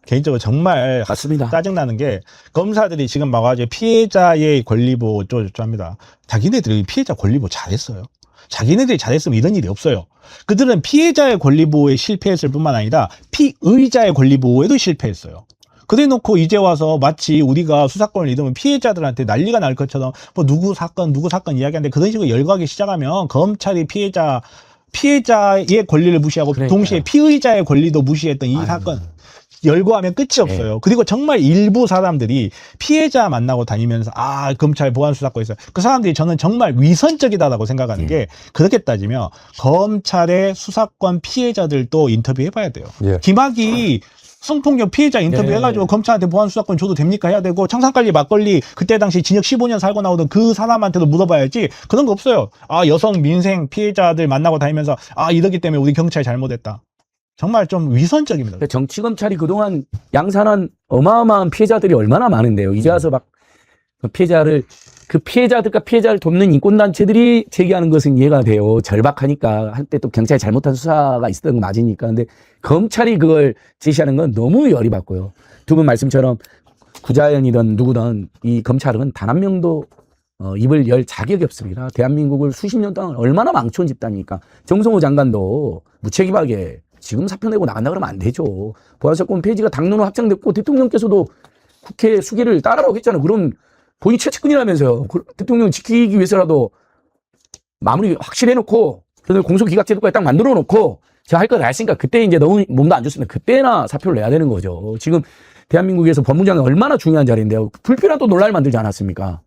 Speaker 5: 개인적으로 정말
Speaker 6: 맞습니다.
Speaker 5: 짜증나는 게, 검사들이 지금 막아가지고 피해자의 권리보호 어쩌고저쩌고합니다. 자기네들이 피해자 권리보호 잘했어요. 자기네들이 잘했으면 이런 일이 없어요. 그들은 피해자의 권리보호에 실패했을 뿐만 아니라 피의자의 권리보호에도 실패했어요. 그래 놓고 이제 와서 마치 우리가 수사권을 잃으면 피해자들한테 난리가 날 것처럼 누구 사건 이야기하는데, 그런 식으로 열거하기 시작하면 검찰이 피해자의 권리를 무시하고
Speaker 6: 그러니까요.
Speaker 5: 동시에 피의자의 권리도 무시했던 이 사건 열거하면 끝이 없어요. 그리고 정말 일부 사람들이 피해자 만나고 다니면서 검찰 보안 수사권 있어요. 그 사람들이 저는 정말 위선적이다라고 생각하는 게, 그렇게 따지면 검찰의 수사권 피해자들도 인터뷰해봐야 돼요.
Speaker 4: 예.
Speaker 5: 김학이 성폭력 피해자 인터뷰해가지고 검찰한테 보안 수사권 줘도 됩니까 해야 되고, 청산갈리 막걸리 그때 당시 징역 15년 살고 나오던 그 사람한테도 물어봐야지. 그런 거 없어요. 여성 민생 피해자들 만나고 다니면서 이러기 때문에 우리 경찰이 잘못했다. 정말 좀 위선적입니다.
Speaker 6: 그러니까 정치검찰이 그동안 양산한 어마어마한 피해자들이 얼마나 많은데요. 이제 와서 막 그 피해자들과 피해자를 돕는 인권단체들이 제기하는 것은 이해가 돼요. 절박하니까. 한때 또 경찰이 잘못한 수사가 있었던 거 맞으니까. 근데 검찰이 그걸 제시하는 건 너무 열이 받고요. 두 분 말씀처럼 구자연이든 누구든 이 검찰은 단 한 명도 입을 열 자격이 없습니다. 대한민국을 수십 년 동안 얼마나 망쳐온 집단이니까. 정성호 장관도 무책임하게 지금 사표 내고 나간다 그러면 안 되죠. 보안사건 폐지가 당론으로 확정됐고 대통령께서도 국회 수기를 따르라고 했잖아요. 그럼 본인 최측근이라면서요. 대통령 지키기 위해서라도 마무리 확실해놓고 그래서 공소기각제도까지 딱 만들어놓고 제가 할 거 다 했으니까 그때 이제 너무 몸도 안 좋습니다. 그때나 사표를 내야 되는 거죠. 지금 대한민국에서 법무장관 얼마나 중요한 자리인데요. 불필요한 또 논란을 만들지 않았습니까?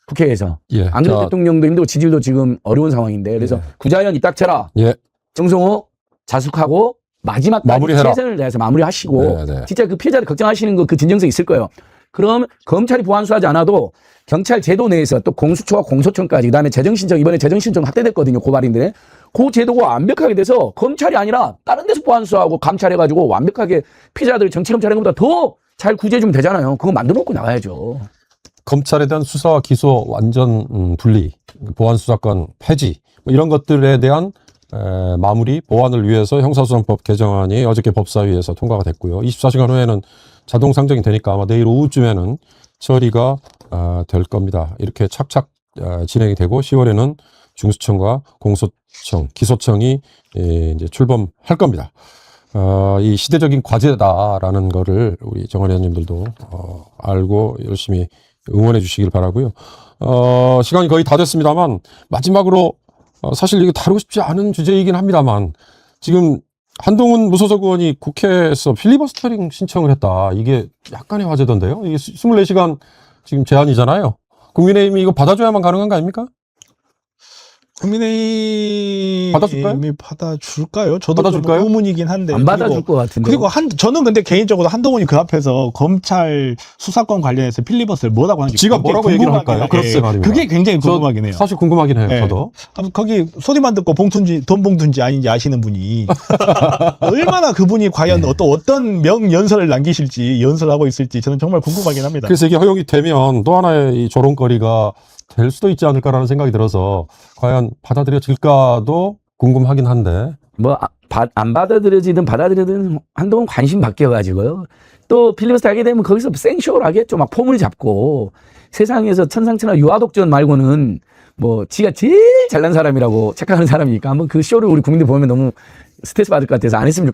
Speaker 6: 국회에서.
Speaker 4: 예.
Speaker 6: 안 그래도 대통령도 힘들고 지지율도 지금 어려운 상황인데 그래서
Speaker 4: 예.
Speaker 6: 구자연 입 닥쳐라.
Speaker 4: 예.
Speaker 6: 정성호 자숙하고 마지막까지
Speaker 4: 마무리해라.
Speaker 6: 최선을 다해서 마무리하시고
Speaker 4: 네, 네.
Speaker 6: 진짜 그 피해자를 걱정하시는 거 그 진정성 있을 거예요. 그럼 검찰이 보안수하지 않아도 경찰 제도 내에서 또 공수처와 공소청까지 그다음에 재정신청 이번에 재정신청 확대됐거든요. 고발인들의. 그 제도가 완벽하게 돼서 검찰이 아니라 다른 데서 보안수하고 감찰해가지고 완벽하게 피해자들 정치검찰인 것보다 더 잘 구제해주면 되잖아요. 그거 만들어놓고 나가야죠.
Speaker 4: 검찰에 대한 수사와 기소 완전 분리, 보안 수사권 폐지 뭐 이런 것들에 대한 마무리 보완을 위해서 형사소송법 개정안이 어저께 법사위에서 통과가 됐고요. 24시간 후에는 자동 상정이 되니까 아마 내일 오후쯤에는 처리가 될 겁니다. 이렇게 착착 진행이 되고 10월에는 중수청과 공소청, 기소청이 이제 출범할 겁니다. 이 시대적인 과제다라는 거를 우리 정원 의원님들도 알고 열심히 응원해 주시길 바라고요. 시간이 거의 다 됐습니다만 마지막으로 사실 이거 다루고 싶지 않은 주제이긴 합니다만 지금 한동훈 무소속 의원이 국회에서 필리버스터링 신청을 했다. 이게 약간의 화제던데요. 이게 24시간 지금 제한이잖아요. 국민의힘이 이거 받아줘야만 가능한 거 아닙니까?
Speaker 5: 국민의힘이
Speaker 4: 받아줄까요?
Speaker 5: 받아줄까요? 저도
Speaker 4: 받아줄까요?
Speaker 5: 좀 의문이긴 한데.
Speaker 6: 안 받아줄 것 같은데.
Speaker 5: 그리고 저는 근데 개인적으로 한동훈이 그 앞에서 검찰 수사권 관련해서 필리버스를 뭐라고 하는지
Speaker 4: 지가
Speaker 5: 굉장히
Speaker 4: 뭐라고 얘기를
Speaker 5: 궁금하긴
Speaker 4: 할까요? 글쎄
Speaker 5: 해요.
Speaker 4: 말입니다.
Speaker 5: 그게 굉장히
Speaker 4: 저
Speaker 5: 궁금하긴 해요.
Speaker 4: 사실 궁금하긴 해요.
Speaker 5: 네.
Speaker 4: 저도.
Speaker 5: 거기 소리만 듣고 돈 봉투인지 아닌지 아시는 분이 얼마나 그분이 과연 어떤 명연설을 남기실지 연설하고 있을지 저는 정말 궁금하긴 합니다.
Speaker 4: 그래서 이게 허용이 되면 또 하나의 이 조롱거리가 될 수도 있지 않을까라는 생각이 들어서 과연 받아들여질까도 궁금하긴 한데.
Speaker 6: 뭐 안 받아들여지든 받아들여든 한동훈 관심 바뀌어가지고요. 또 필리버스터 하게 되면 거기서 생쇼를 하겠죠. 막 폼을 잡고 세상에서 천상천하 유아독전 말고는 뭐 지가 제일 잘난 사람이라고 착각하는 사람이니까 한번 그 쇼를 우리 국민들 보면 너무 스트레스 받을 것 같아서 안 했으면 좋겠어요.